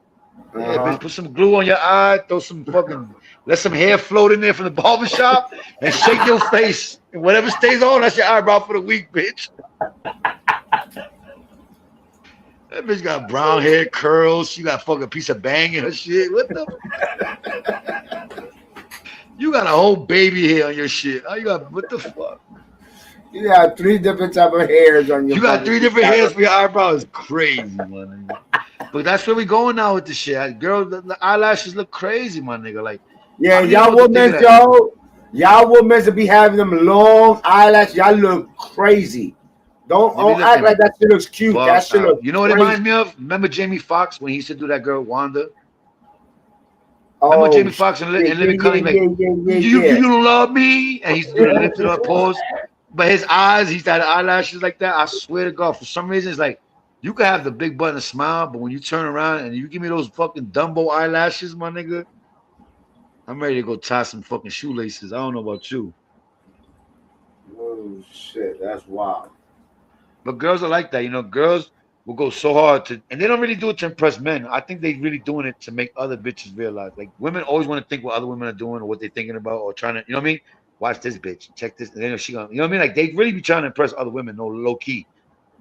Yeah, Uh-huh. bitch, put some glue on your eye, throw some fucking, let some hair float in there from the barber shop, and shake your face. And whatever stays on, that's your eyebrow for the week, bitch. That bitch got brown hair, curls. She got fucking piece of bang in her shit. What the? You got a whole baby hair on your shit. Oh, you got what the fuck? You got 3 different type of hairs on your You got fucking 3 different hairs for your eyebrows. Crazy, man. But that's where we going now with the shit. Girl, the eyelashes look crazy, my nigga. Like, Yeah, I don't even know y'all what to think women, of that. yo. Y'all women to be having them long eyelashes. Y'all look crazy. Don't, They be don't act looking like that shit looks cute. That bugged shit out. looks You know what it crazy. reminds me of? Remember Jamie Foxx when he used to do that girl Wanda? Remember Oh, Jamie Foxx and shit. Living Color? Like, Yeah. you don't love me? And he used to do the lifted up pose. But his eyes, he's got eyelashes like that. I swear to God, for some reason, it's like you could have the big button smile, but when you turn around and you give me those fucking Dumbo eyelashes, my nigga, I'm ready to go tie some fucking shoelaces. I don't know about you. Oh, shit. That's wild. But girls are like that, girls will go so hard and they don't really do it to impress men. I think they really doing it to make other bitches realize. Like women always want to think what other women are doing or what they're thinking about or trying to, you know what I mean? Watch this bitch, check this, and then she gonna, you know what I mean? Like they really be trying to impress other women, no low key,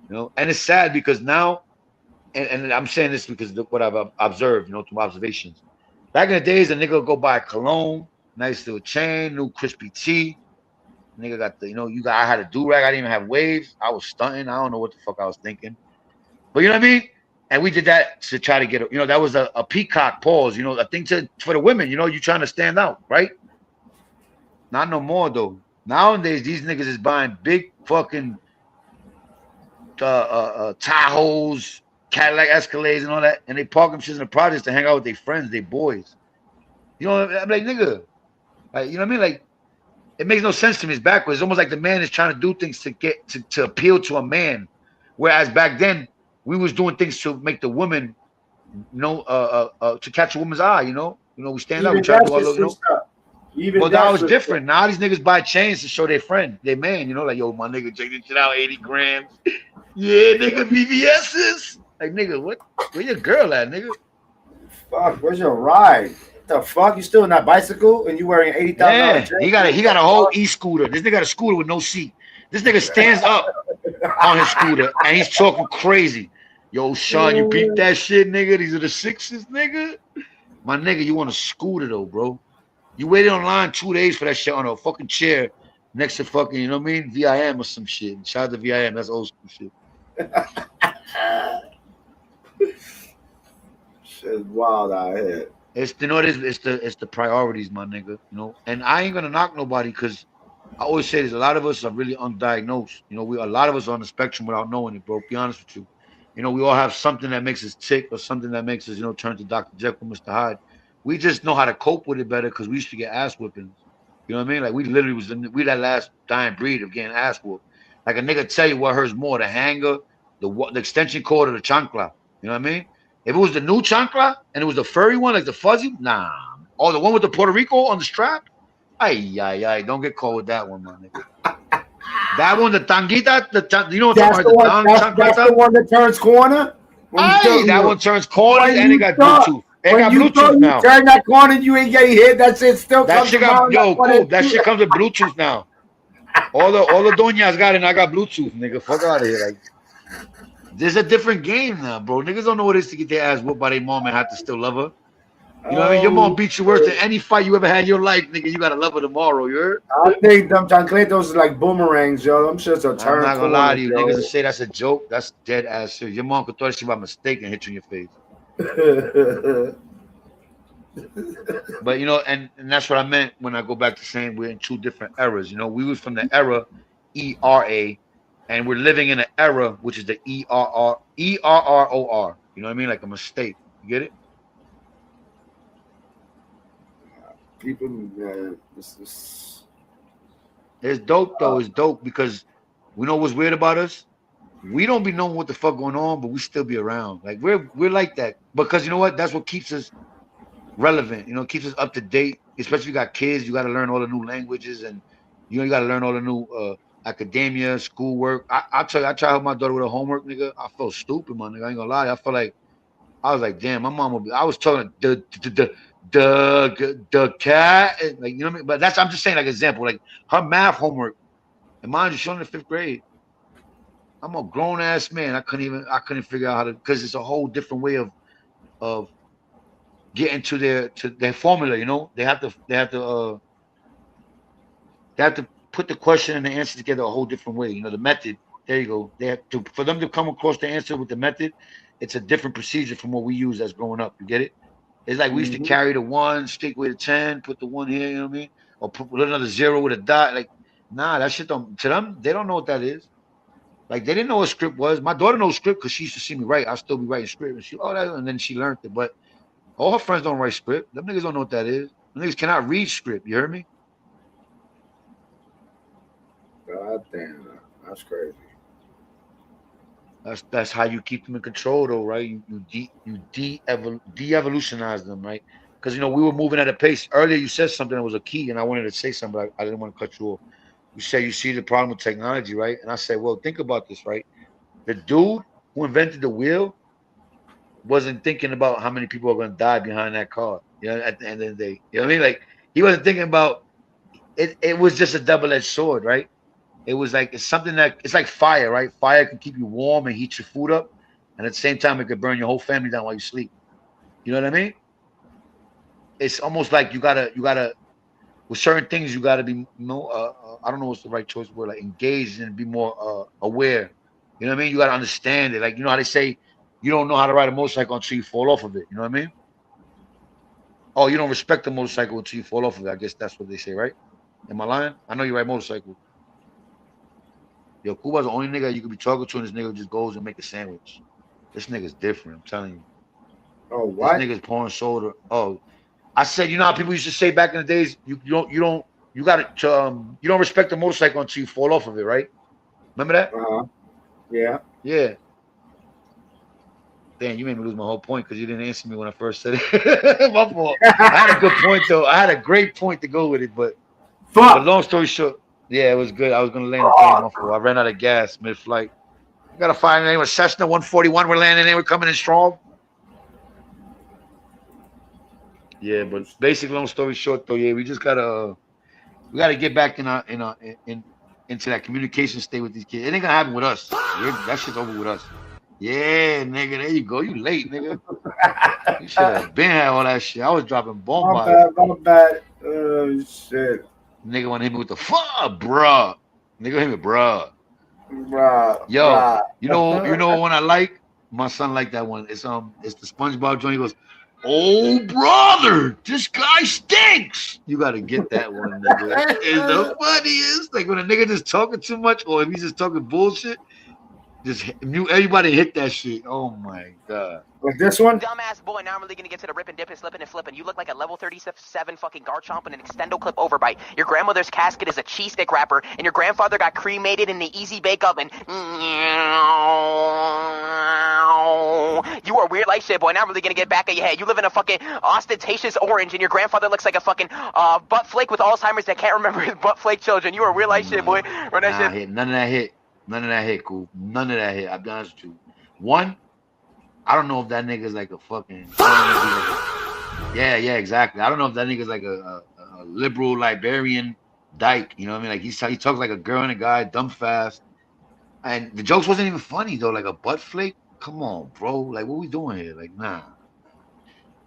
And it's sad because now, and I'm saying this because of what I've observed, through observations. Back in the days, a nigga would go buy a cologne, nice little chain, new crispy tee. Nigga got the, I had a do rag. I didn't even have waves. I was stunting. I don't know what the fuck I was thinking. But you know what I mean? And we did that to try to get, that was a peacock pause, a thing for the women, you trying to stand out, right? Not no more though. Nowadays, these niggas is buying big fucking Tahoes, Cadillac Escalades, and all that, and they park them shit in the projects to hang out with their friends, their boys. I'm like, nigga, like, you know what I mean? Like, it makes no sense to me. It's backwards. It's almost like the man is trying to do things to get to appeal to a man, whereas back then we was doing things to make the woman, to catch a woman's eye. We stand up, we Even try to do that's all just those, switched up. Even But now that's it's switched up. different. Now these niggas buy chains to show their friend, their man. Like, yo, my nigga, check this shit out, 80 grams. Yeah, nigga, BBS's. Like, nigga, what? Where your girl at, nigga? Fuck, where's your ride? What the fuck? You still in that bicycle and you wearing $80,000 Yeah, he got a whole e-scooter. This nigga got a scooter with no seat. This nigga stands up on his scooter and he's talking crazy. Yo, Sean, you peep that shit, nigga? These are the sixes, nigga. My nigga, you want a scooter though, bro? You waited online 2 days for that shit on a fucking chair next to fucking, you know what I mean? VIM or some shit. Shout out to VIM. That's old school shit. Shit's wild out here. It's it's the priorities, my nigga. And I ain't gonna knock nobody because I always say this. A lot of us are really undiagnosed. A lot of us are on the spectrum without knowing it, bro. Be honest with you. We all have something that makes us tick or something that makes us, turn to Dr. Jekyll, Mr. Hyde. We just know how to cope with it better because we used to get ass whippings. You know what I mean? Like we literally we that last dying breed of getting ass whooped. Like a nigga tell you what hurts more, the hanger, the extension cord, or the chancla. You know what I mean? If it was the new chancla and it was the furry one, like the fuzzy, nah. Oh, the one with the Puerto Rico on the strap? Ay. Don't get caught with that one, my nigga. That one, the tanguita, you know what I'm talking about? That's the one that turns corner? That one turns corner and it got Bluetooth. It got Bluetooth now. You turn that corner and you ain't getting hit. That shit still that comes shit got, yo, cool. That shit comes with Bluetooth now. All the doñas got it and I got Bluetooth, nigga. Fuck out of here. Like, there's a different game now, bro. Niggas don't know what it is to get their ass whooped by their mom and have to still love her. You know what I mean? Your mom beat you worse than any fight you ever had in your life, nigga. You gotta love her tomorrow, you heard? I think them chancletos is like boomerangs, yo. Them shit's a turn. I'm not gonna lie to you. Yo. Niggas that say that's a joke, that's dead ass serious. Your mom could throw that shit by mistake and hit you in your face. But and that's what I meant when I go back to saying we're in two different eras. We was from the era ERA, and we're living in an era which is the ERROR. You know what I mean? Like a mistake. You get it? People, it's dope though. It's dope because we know what's weird about us. We don't be knowing what the fuck going on, but we still be around. Like we're like that because you know what? That's what keeps us relevant. Keeps us up to date. Especially if you got kids, you got to learn all the new languages and you got to learn all the new academia, schoolwork. I try to help my daughter with her homework, nigga. I felt stupid, man. Nigga. I ain't gonna lie. I was like, damn, my mom would be. I was talking the cat, like you know what I mean. But I'm just saying, like example, like her math homework, and mind you, she's only in the 5th grade. I'm a grown ass man. I couldn't figure out how to because it's a whole different way of getting to their formula. They have to put the question and the answer together a whole different way. The method. There you go. They have to for them to come across the answer with the method. It's a different procedure from what we use as growing up. You get it? It's like we used to carry the 1, stick with a 10, put the 1 here. You know what I mean? Or put another 0 with a dot. Like, nah, that shit don't. To them, they don't know what that is. Like they didn't know what script was. My daughter knows script because she used to see me write. I'll still be writing script, and and then she learned it. But all her friends don't write script. Them niggas don't know what that is. Them niggas cannot read script. You heard me? God damn, that's crazy. That's how you keep them in control, though, right? You de-evolutionize them, right? Because we were moving at a pace. Earlier, you said something that was a key, and I wanted to say something, but I didn't want to cut you off. You said you see the problem with technology, right? And I said, well, think about this, right? The dude who invented the wheel wasn't thinking about how many people are going to die behind that car. At the end of the day, you know what I mean? Like he wasn't thinking about it. It was just a double-edged sword, right? It was like it's something that it's like fire, right? Fire can keep you warm and heat your food up, and at the same time, it could burn your whole family down while you sleep. You know what I mean? It's almost like you gotta with certain things, you got to be I don't know what's the right choice word, like engaged and be more aware. You know what I mean? You got to understand it. Like, you know how they say you don't know how to ride a motorcycle until you fall off of it. You know what I mean? Oh, you don't respect the motorcycle until you fall off of it. I guess that's what they say, right? Am I lying? I know you ride motorcycle. Yo, Cuba's the only nigga you could be talking to, and this nigga just goes and make a sandwich. This nigga's different. I'm telling you. Oh, This what? nigga's pouring soda. Oh, I said, you know how people used to say back in the days, you got to you don't respect the motorcycle until you fall off of it, right? Remember that? Yeah. Yeah. Damn, you made me lose my whole point because you didn't answer me when I first said it. My fault. I had a good point though. I had a great point to go with it, but long story short, yeah, it was good. I was gonna land the plane. My fault. I ran out of gas mid-flight. We gotta find anyone. Cessna 141. We're landing in. We're coming in strong. Yeah, but basically, long story short, though, yeah, we gotta get back into that communication state with these kids. It ain't gonna happen with us. That shit's over with us. Yeah, nigga, there you go. You late, nigga. You should have been had all that shit. I was dropping bomb by. My bad. Oh shit. Nigga want to hit me with the fuck, bruh. Nigga hit me, bruh. Bruh. Yo, bruh. you know what one I like? My son like that one. It's the SpongeBob joint. He goes, "Oh brother, this guy stinks." You gotta get that one, nigga. It's the funniest. Like when a nigga just talking too much, or if he's just talking bullshit, just mute everybody. Hit that shit. Oh my god. Like this one? Dumbass boy, now I'm really gonna get to the rip and dip and slipping and flipping. You look like a level 37 fucking Garchomp in an extendo clip overbite. Your grandmother's casket is a cheese stick wrapper, and your grandfather got cremated in the easy bake oven. You are weird like shit, boy. Now I'm really gonna get back at your head. You live in a fucking ostentatious orange, and your grandfather looks like a fucking butt flake with Alzheimer's that can't remember his butt flake children. You are weird like shit, boy. Run that shit. Hit. None of that hit. None of that hit, cool. None of that hit. I'll be honest with you. One, I don't know if that nigga's like a fucking. Yeah, exactly. I don't know if that nigga's like a liberal Liberian dyke. You know what I mean? Like he talks like a girl and a guy, dumb fast. And the jokes wasn't even funny though. Like a butt flake. Come on, bro. Like what we doing here? Like nah.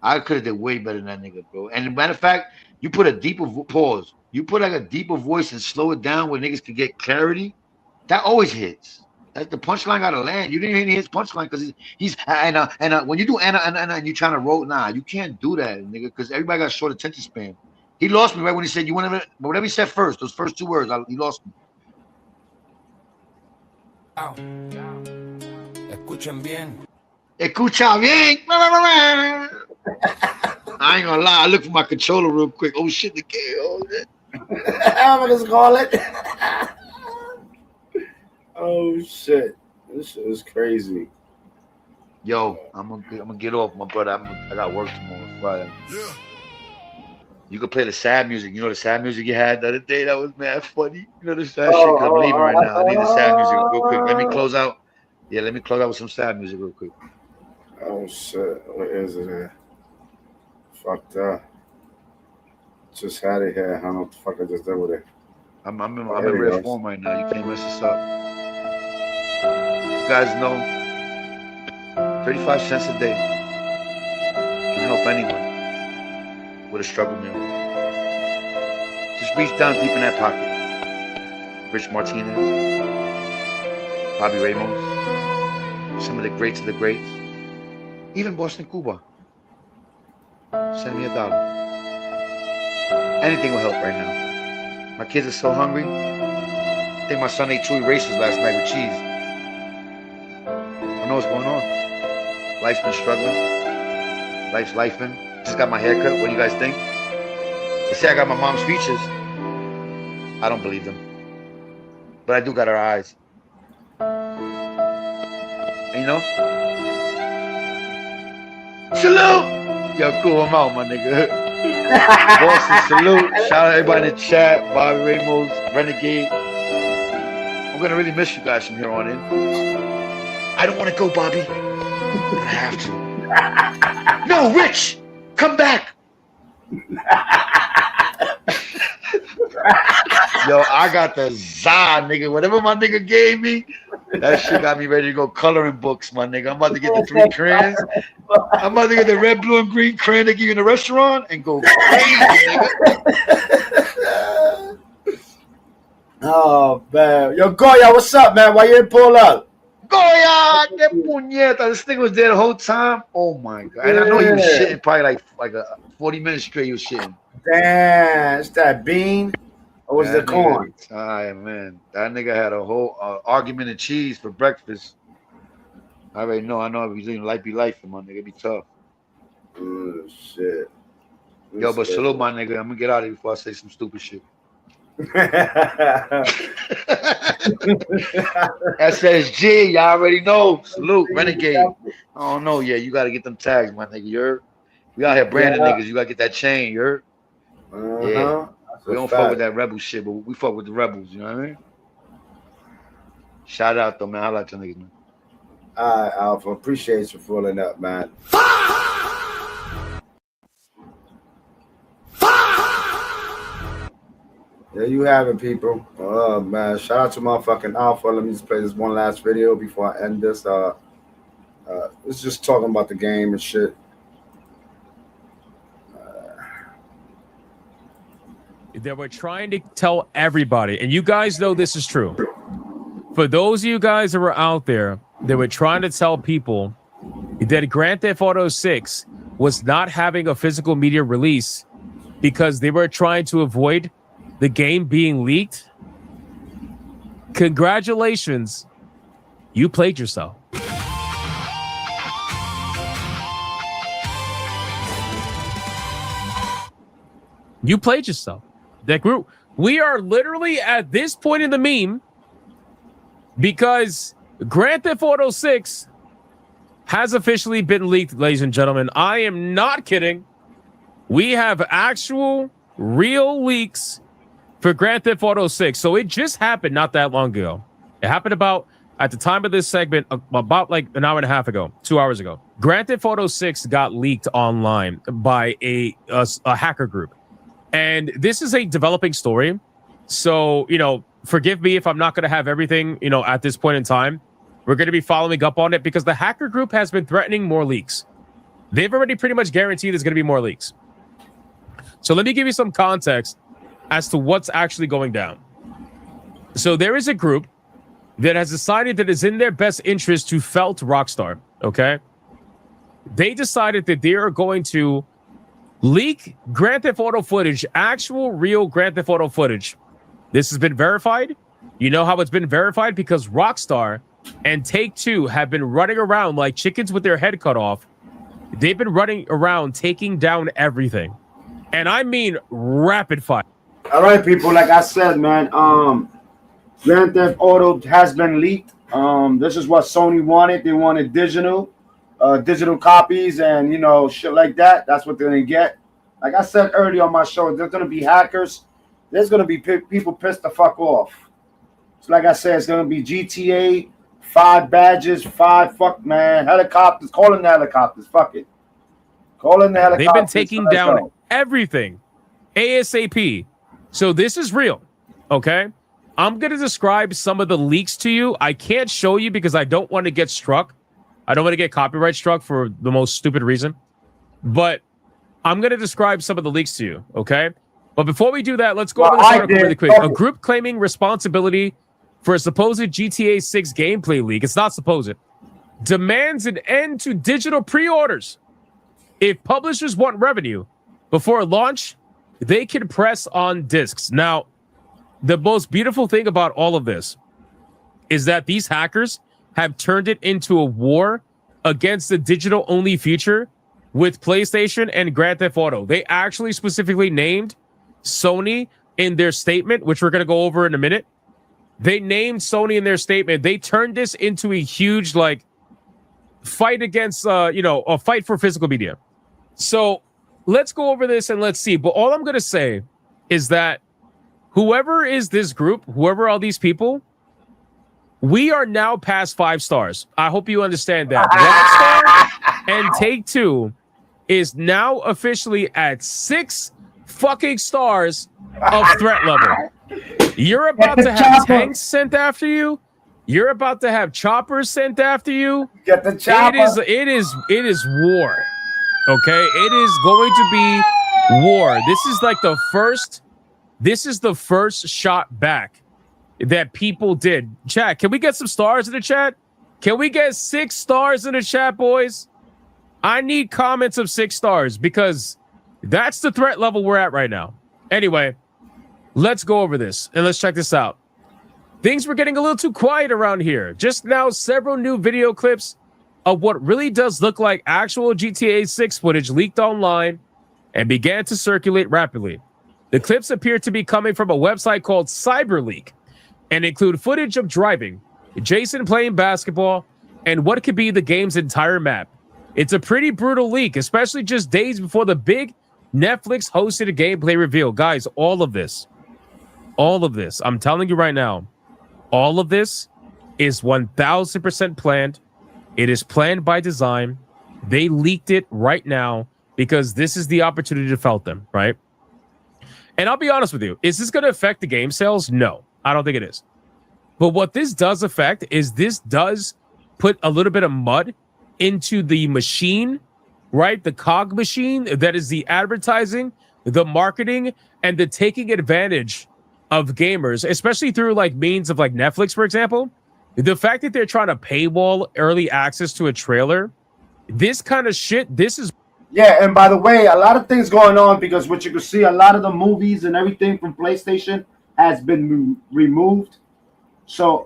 I could have did way better than that nigga, bro. And matter of fact, you put a deeper pause. You put like a deeper voice and slow it down where niggas can get clarity. That always hits. That the punchline got to land. You didn't hear his punchline because he's when you do and you trying to roll, nah, you can't do that, nigga, because everybody got short attention span. He lost me right when he said whatever he said first, those first two words, he lost me. Escuchen bien. Escucha bien. I ain't gonna lie. I looked for my controller real quick. Oh shit, the game. Oh shit. I'm gonna call it. Oh shit! This shit is crazy. Yo, I'm gonna get off, my brother. I got work tomorrow, Friday. Yeah. You could play the sad music. You know the sad music you had the other day? That was mad funny. You know the sad shit because I'm leaving right now. I need the sad music real quick. Let me close out. Yeah, let me close out with some sad music real quick. Oh shit! What is it here? Fucked up. Just had it here. I don't know what the fuck I just did with it. I'm in rare form right now. You can't mess this up. You guys know 35 cents a day can help anyone with a struggle meal. Just reach down deep in that pocket. Rich Martinez, Bobby Ramos, some of the greats of the greats, even Boston Cuba. Send me $1. Anything will help right now. My kids are so hungry. I think my son ate 2 erasers last night with cheese. I don't know what's going on. Life's been struggling. Life's lifing. Just got my hair cut. What do you guys think? They say I got my mom's features. I don't believe them. But I do got her eyes. And you know? Salute! Yo, cool, I'm out, my nigga. Boston, salute. Shout out everybody in the chat. Bobby Ramos, Renegade. I'm gonna really miss you guys from here on in. I don't want to go, Bobby. But I have to. No, Rich! Come back! Yo, I got the za, nigga. Whatever my nigga gave me, that shit got me ready to go coloring books, my nigga. I'm about to get the 3 crayons. I'm about to get the red, blue, and green crayon they give you in the restaurant and go crazy, nigga. Oh man, yo Goya, what's up, man? Why you didn't pull up? Goya, que puñeta. This thing was there the whole time. Oh my god! And I know he was shitting probably like a 40 minutes straight. He was shitting. Damn, it's that bean or was That the corn? nigga, man, that nigga had a whole argument of cheese for breakfast. I already know. I know if he's eating life be life for my nigga. It be tough. Oh shit. Yo, but salute my nigga. I'm gonna get out of here before I say some stupid shit. SSG, y'all already know. Salute, Renegade. I don't know. Yeah, you gotta get them tags, my nigga. You heard? We out here branding niggas. You gotta get that chain. You heard? Yeah. We don't fuck with that rebel shit, but we fuck with the rebels. You know what I mean? Shout out though, man. I like your niggas, man. All right, Alpha. Appreciate you for pulling up, man. There you have it, people. Oh man, shout out to motherfucking Alpha. Let me just play this one last video before I end this. It's just talking about the game and shit. They were trying to tell everybody, and you guys know this is true. For those of you guys that were out there, they were trying to tell people that Grand Theft Auto 6 was not having a physical media release because they were trying to avoid the game being leaked. Congratulations, you played yourself. You played yourself. That group. We are literally at this point in the meme because Grand Theft Auto 6 has officially been leaked, ladies and gentlemen. I am not kidding. We have actual, real leaks for Grand Theft Auto 6. So it just happened not that long ago. It happened about, at the time of this segment, about like an hour and a half ago, 2 hours ago. Grand Theft Auto 6 got leaked online by a hacker group. And this is a developing story. So, you know, forgive me if I'm not going to have everything, you know, at this point in time. We're going to be following up on it because the hacker group has been threatening more leaks. They've already pretty much guaranteed there's going to be more leaks. So let me give you some context as to what's actually going down. So there is a group that has decided that it's in their best interest to felt Rockstar, okay? They decided that they are going to leak Grand Theft Auto footage, actual real Grand Theft Auto footage. This has been verified. You know how it's been verified? Because Rockstar and Take-Two have been running around like chickens with their head cut off. They've been running around taking down everything. And I mean rapid fire. All right, people, like I said, man, Grand Theft Auto has been leaked. This is what Sony wanted. They wanted digital copies and, you know, shit like that. That's what they're going to get. Like I said earlier on my show, there's going to be hackers. There's going to be people pissed the fuck off. So like I said, it's going to be GTA, 5 badges, 5 helicopters. Call in the helicopters. Fuck it. Call in the helicopters. They've been taking down everything ASAP. So this is real. Okay. I'm going to describe some of the leaks to you. I can't show you because I don't want to get struck. I don't want to get copyright struck for the most stupid reason. But I'm going to describe some of the leaks to you, okay? But before we do that, let's go over this article really quick. A group claiming responsibility for a supposed GTA 6 gameplay leak. It's not supposed. Demands an end to digital pre-orders. If publishers want revenue before launch, they can press on discs. Now, the most beautiful thing about all of this is that these hackers have turned it into a war against the digital-only feature with PlayStation and Grand Theft Auto. They actually specifically named Sony in their statement, which we're going to go over in a minute. They named Sony in their statement. They turned this into a huge, like, fight against, a fight for physical media. So let's go over this and let's see. But all I'm going to say is that whoever is this group, whoever are these people, we are now past 5 stars. I hope you understand that. Rockstar and Take-Two is now officially at 6 fucking stars of threat level. You're about to have tanks sent after you. You're about to have choppers sent after you. Get the chopper. It is war. Okay? It is going to be war. This is the first shot back that people did. Chat, can we get some stars in the chat? Can we get 6 stars in the chat, boys? I need comments of 6 stars because that's the threat level we're at right now. Anyway, let's go over this and let's check this out. Things were getting a little too quiet around here. Just now, several new video clips of what really does look like actual GTA 6 footage leaked online and began to circulate rapidly. The clips appear to be coming from a website called CyberLeak and include footage of driving, Jason playing basketball, and what could be the game's entire map. It's a pretty brutal leak, especially just days before the big Netflix hosted a gameplay reveal. Guys, all of this, I'm telling you right now, all of this is 1000% planned. It is planned by design. They leaked it right now because this is the opportunity to felt them, right? And I'll be honest with you, is this going to affect the game sales? No, I don't think it is. But what this does affect is this does put a little bit of mud into the machine, right? The cog machine that is the advertising, the marketing, and the taking advantage of gamers, especially through like means of like Netflix, for example. The fact that they're trying to paywall early access to a trailer, this kind of shit, this is... Yeah, and by the way, a lot of things going on because what you can see, a lot of the movies and everything from PlayStation has been removed. So,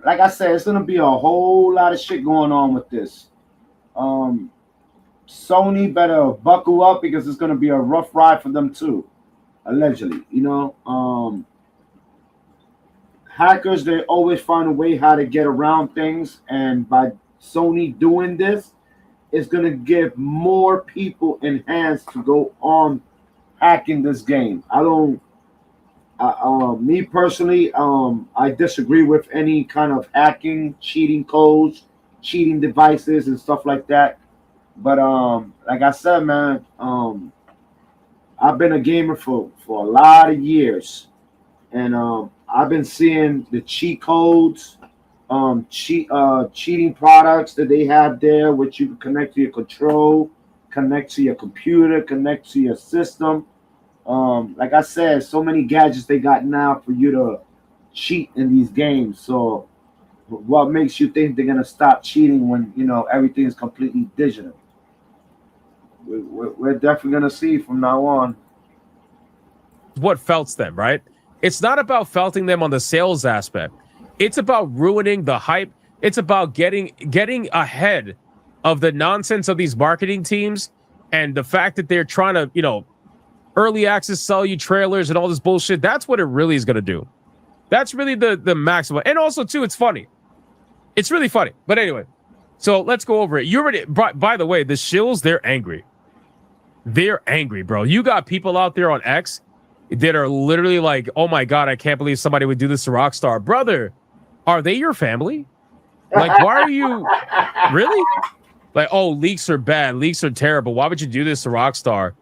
like I said, it's going to be a whole lot of shit going on with this. Sony better buckle up because it's going to be a rough ride for them too, allegedly. You know, hackers, they always find a way how to get around things, and by Sony doing this, it's going to give more people in hands to go on hacking this game. Me personally, I disagree with any kind of hacking, cheating codes, cheating devices, and stuff like that. But like I said, man, I've been a gamer for a lot of years, and I've been seeing the cheat codes, cheating products that they have there, which you can connect to your control, connect to your computer, connect to your system. Like I said, so many gadgets they got now for you to cheat in these games. So what makes you think they're gonna stop cheating when you know everything is completely digital? We're definitely gonna see from now on. What felts them, right? It's not about felting them on the sales aspect. It's about ruining the hype. It's about getting ahead of the nonsense of these marketing teams and the fact that they're trying to, you know, early access sell you trailers and all this bullshit. That's what it really is going to do. That's really the maximum. And also, too, it's funny. It's really funny. But anyway, so let's go over it. You already, by the way, the shills, they're angry. They're angry, bro. You got people out there on X that are literally like, oh my God, I can't believe somebody would do this to Rockstar. Brother, are they your family? Like, why are you really? Like, oh, leaks are bad. Leaks are terrible. Why would you do this to Rockstar?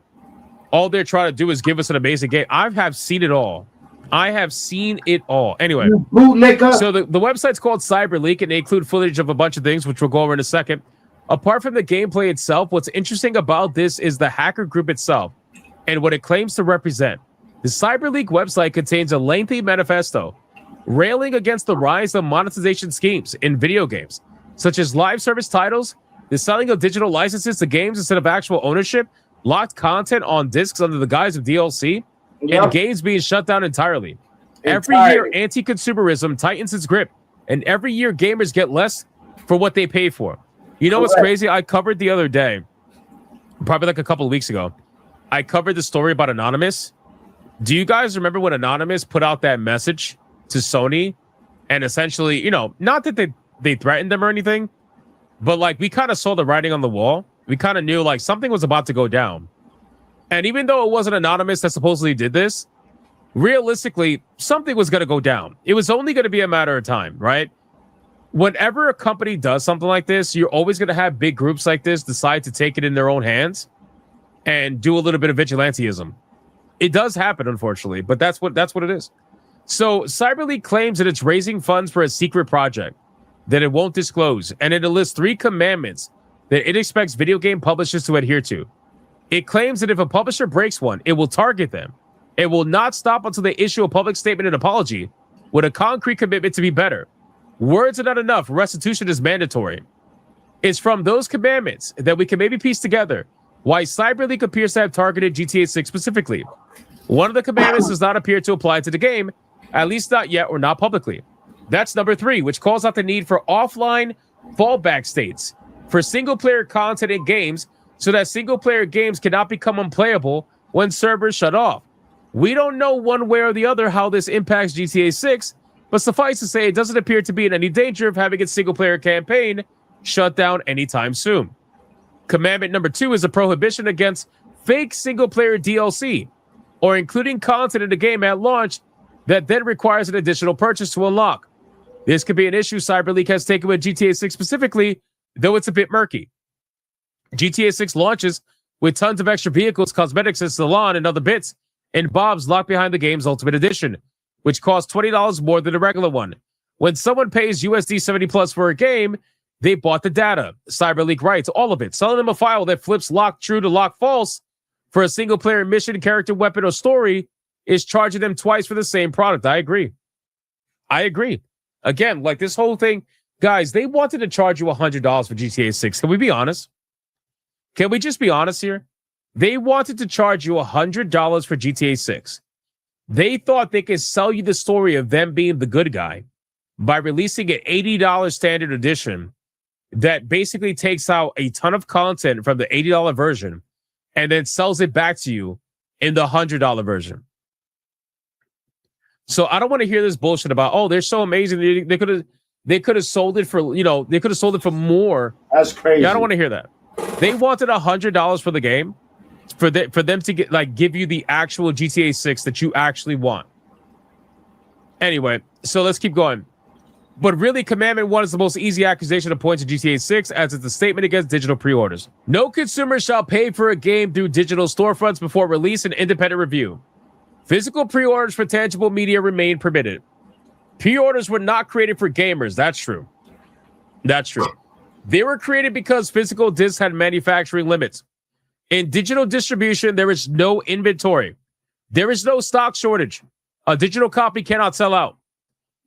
All they're trying to do is give us an amazing game. I have seen it all. I have seen it all. Anyway, so the website's called CyberLeak, and they include footage of a bunch of things, which we'll go over in a second. Apart from the gameplay itself, what's interesting about this is the hacker group itself and what it claims to represent. The CyberLeak website contains a lengthy manifesto railing against the rise of monetization schemes in video games, such as live service titles, the selling of digital licenses to games instead of actual ownership, locked content on discs under the guise of DLC, and games being shut down entirely. Every year, anti-consumerism tightens its grip, and every year gamers get less for what they pay for. You know what's crazy? I covered the other day, probably like a couple of weeks ago, I covered the story about Anonymous. Do you guys remember when Anonymous put out that message to Sony? And essentially, you know, not that they threatened them or anything, but like we kind of saw the writing on the wall. We kind of knew like something was about to go down. And even though it wasn't Anonymous that supposedly did this, realistically, something was going to go down. It was only going to be a matter of time, right? Whenever a company does something like this, you're always going to have big groups like this decide to take it in their own hands and do a little bit of vigilanteism. It does happen, unfortunately, but that's what it is. So CyberLeak claims that it's raising funds for a secret project that it won't disclose, and it lists 3 commandments that it expects video game publishers to adhere to. It claims that if a publisher breaks one, it will target them. It will not stop until they issue a public statement and apology, with a concrete commitment to be better. Words are not enough. Restitution is mandatory. It's from those commandments that we can maybe piece together why CyberLeak appears to have targeted GTA 6 specifically. One of the commandments does not appear to apply to the game, at least not yet or not publicly. That's number 3, which calls out the need for offline fallback states for single-player content in games so that single-player games cannot become unplayable when servers shut off. We don't know one way or the other how this impacts GTA 6, but suffice to say, it doesn't appear to be in any danger of having its single-player campaign shut down anytime soon. Commandment number 2 is a prohibition against fake single-player DLC, or including content in the game at launch that then requires an additional purchase to unlock. This could be an issue CyberLeak has taken with GTA 6 specifically, though it's a bit murky. GTA 6 launches with tons of extra vehicles, cosmetics, and salon and other bits and bobs locked behind the game's Ultimate Edition, which costs $20 more than the regular one. When someone pays USD 70 plus for a game, they bought the data. CyberLeak writes, all of it. Selling them a file that flips lock true to lock false for a single player mission, character, weapon, or story is charging them twice for the same product. I agree. Again, like this whole thing, guys, they wanted to charge you $100 for GTA 6. Can we be honest? Can we just be honest here? They wanted to charge you $100 for GTA 6. They thought they could sell you the story of them being the good guy by releasing an $80 standard edition that basically takes out a ton of content from the $80 version and then sells it back to you in the $100 version. So I don't want to hear this bullshit about, oh, they're so amazing. They could have sold it for, they could have sold it for more. That's crazy. Yeah, I don't want to hear that. They wanted $100 for the game for them to get give you the actual GTA 6 that you actually want. Anyway, so let's keep going. But really, Commandment 1 is the most easy accusation to point to GTA 6 as it's a statement against digital pre-orders. No consumer shall pay for a game through digital storefronts before release and independent review. Physical pre-orders for tangible media remain permitted. Pre-orders were not created for gamers. That's true. They were created because physical discs had manufacturing limits. In digital distribution, there is no inventory. There is no stock shortage. A digital copy cannot sell out.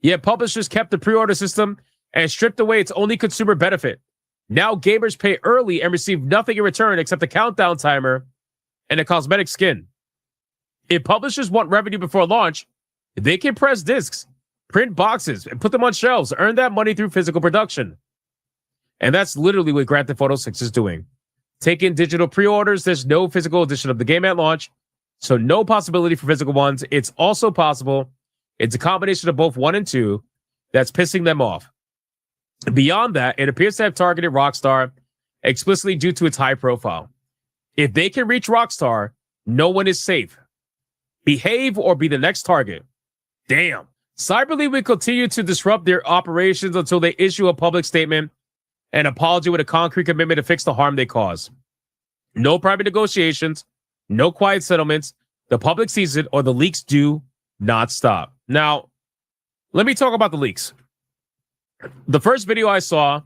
Yet publishers kept the pre-order system and stripped away its only consumer benefit. Now gamers pay early and receive nothing in return except a countdown timer and a cosmetic skin. If publishers want revenue before launch, they can press discs, print boxes, and put them on shelves, earn that money through physical production. And that's literally what Grand Theft Auto 6 is doing. Taking digital pre-orders, there's no physical edition of the game at launch, so no possibility for physical ones. It's also possible it's a combination of both 1 and 2 that's pissing them off. Beyond that, it appears to have targeted Rockstar explicitly due to its high profile. If they can reach Rockstar, no one is safe. Behave or be the next target. Damn. CyberLeak will continue to disrupt their operations until they issue a public statement and apology with a concrete commitment to fix the harm they cause. No private negotiations, no quiet settlements. The public sees it or the leaks do not stop. Now, let me talk about the leaks. The first video I saw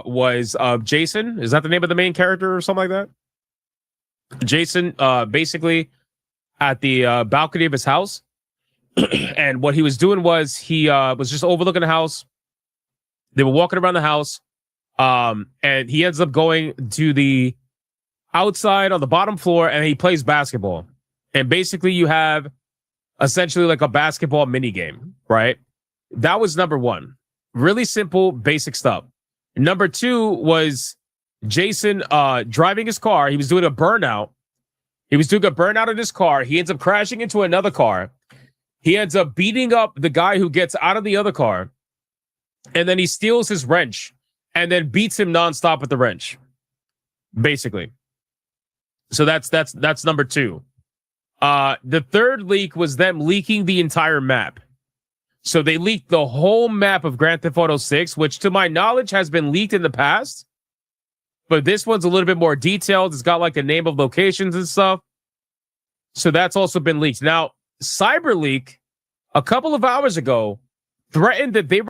was of Jason. Is that the name of the main character or something like that? Jason, basically at the balcony of his house. And what he was doing was he was just overlooking the house. They were walking around the house. And he ends up going to the outside on the bottom floor and he plays basketball. And basically you have essentially like a basketball mini game, right? That was number 1. Really simple, basic stuff. Number 2 was Jason driving his car. He was doing a burnout. He was doing a burnout in his car. He ends up crashing into another car. He ends up beating up the guy who gets out of the other car. And then he steals his wrench and then beats him nonstop with the wrench. Basically. So that's number 2. The third leak was them leaking the entire map. So they leaked the whole map of Grand Theft Auto 6, which to my knowledge has been leaked in the past. But this one's a little bit more detailed. It's got like the name of locations and stuff. So that's also been leaked. Now, CyberLeak, a couple of hours ago, threatened that they were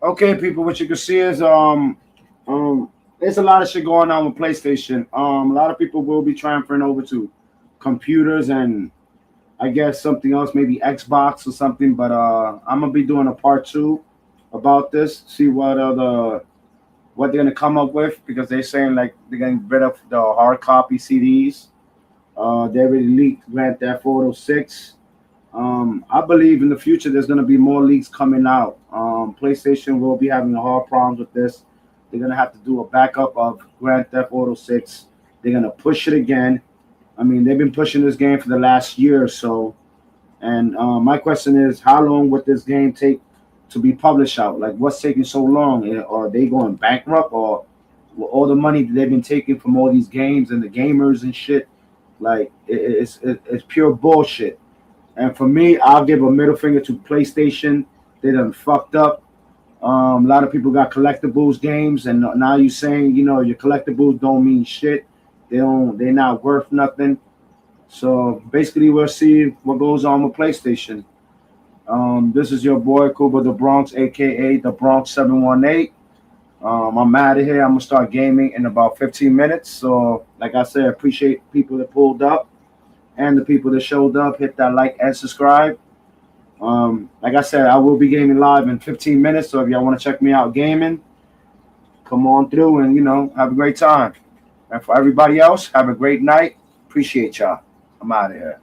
Okay, people, what you can see is there's a lot of shit going on with PlayStation. A lot of people will be transferring over to computers and I guess something else, maybe Xbox or something. But I'm gonna be doing a part 2 about this. See what they're gonna come up with because they're saying like they're getting rid of the hard copy CDs. They already leaked Grand Theft Auto 6. I believe in the future there's going to be more leaks coming out. PlayStation will be having a hard problems with this. They're going to have to do a backup of Grand Theft Auto 6. They're going to push it again. I mean, they've been pushing this game for the last year or so. And my question is, how long would this game take to be published out? Like, what's taking so long? Are they going bankrupt or all the money that they've been taking from all these games and the gamers and shit? Like, it's pure bullshit. And for me, I'll give a middle finger to PlayStation. They done fucked up. A lot of people got collectibles games, and now you're saying, your collectibles don't mean shit. They're not worth nothing. So basically, we'll see what goes on with PlayStation. This is your boy Kuba the Bronx, aka the Bronx 718. I'm out of here. I'm gonna start gaming in about 15 minutes. So, like I said, appreciate people that pulled up and the people that showed up. Hit that like and subscribe. Like I said, I will be gaming live in 15 minutes. So if y'all want to check me out gaming, come on through and have a great time. And for everybody else, have a great night. Appreciate y'all. I'm out of here.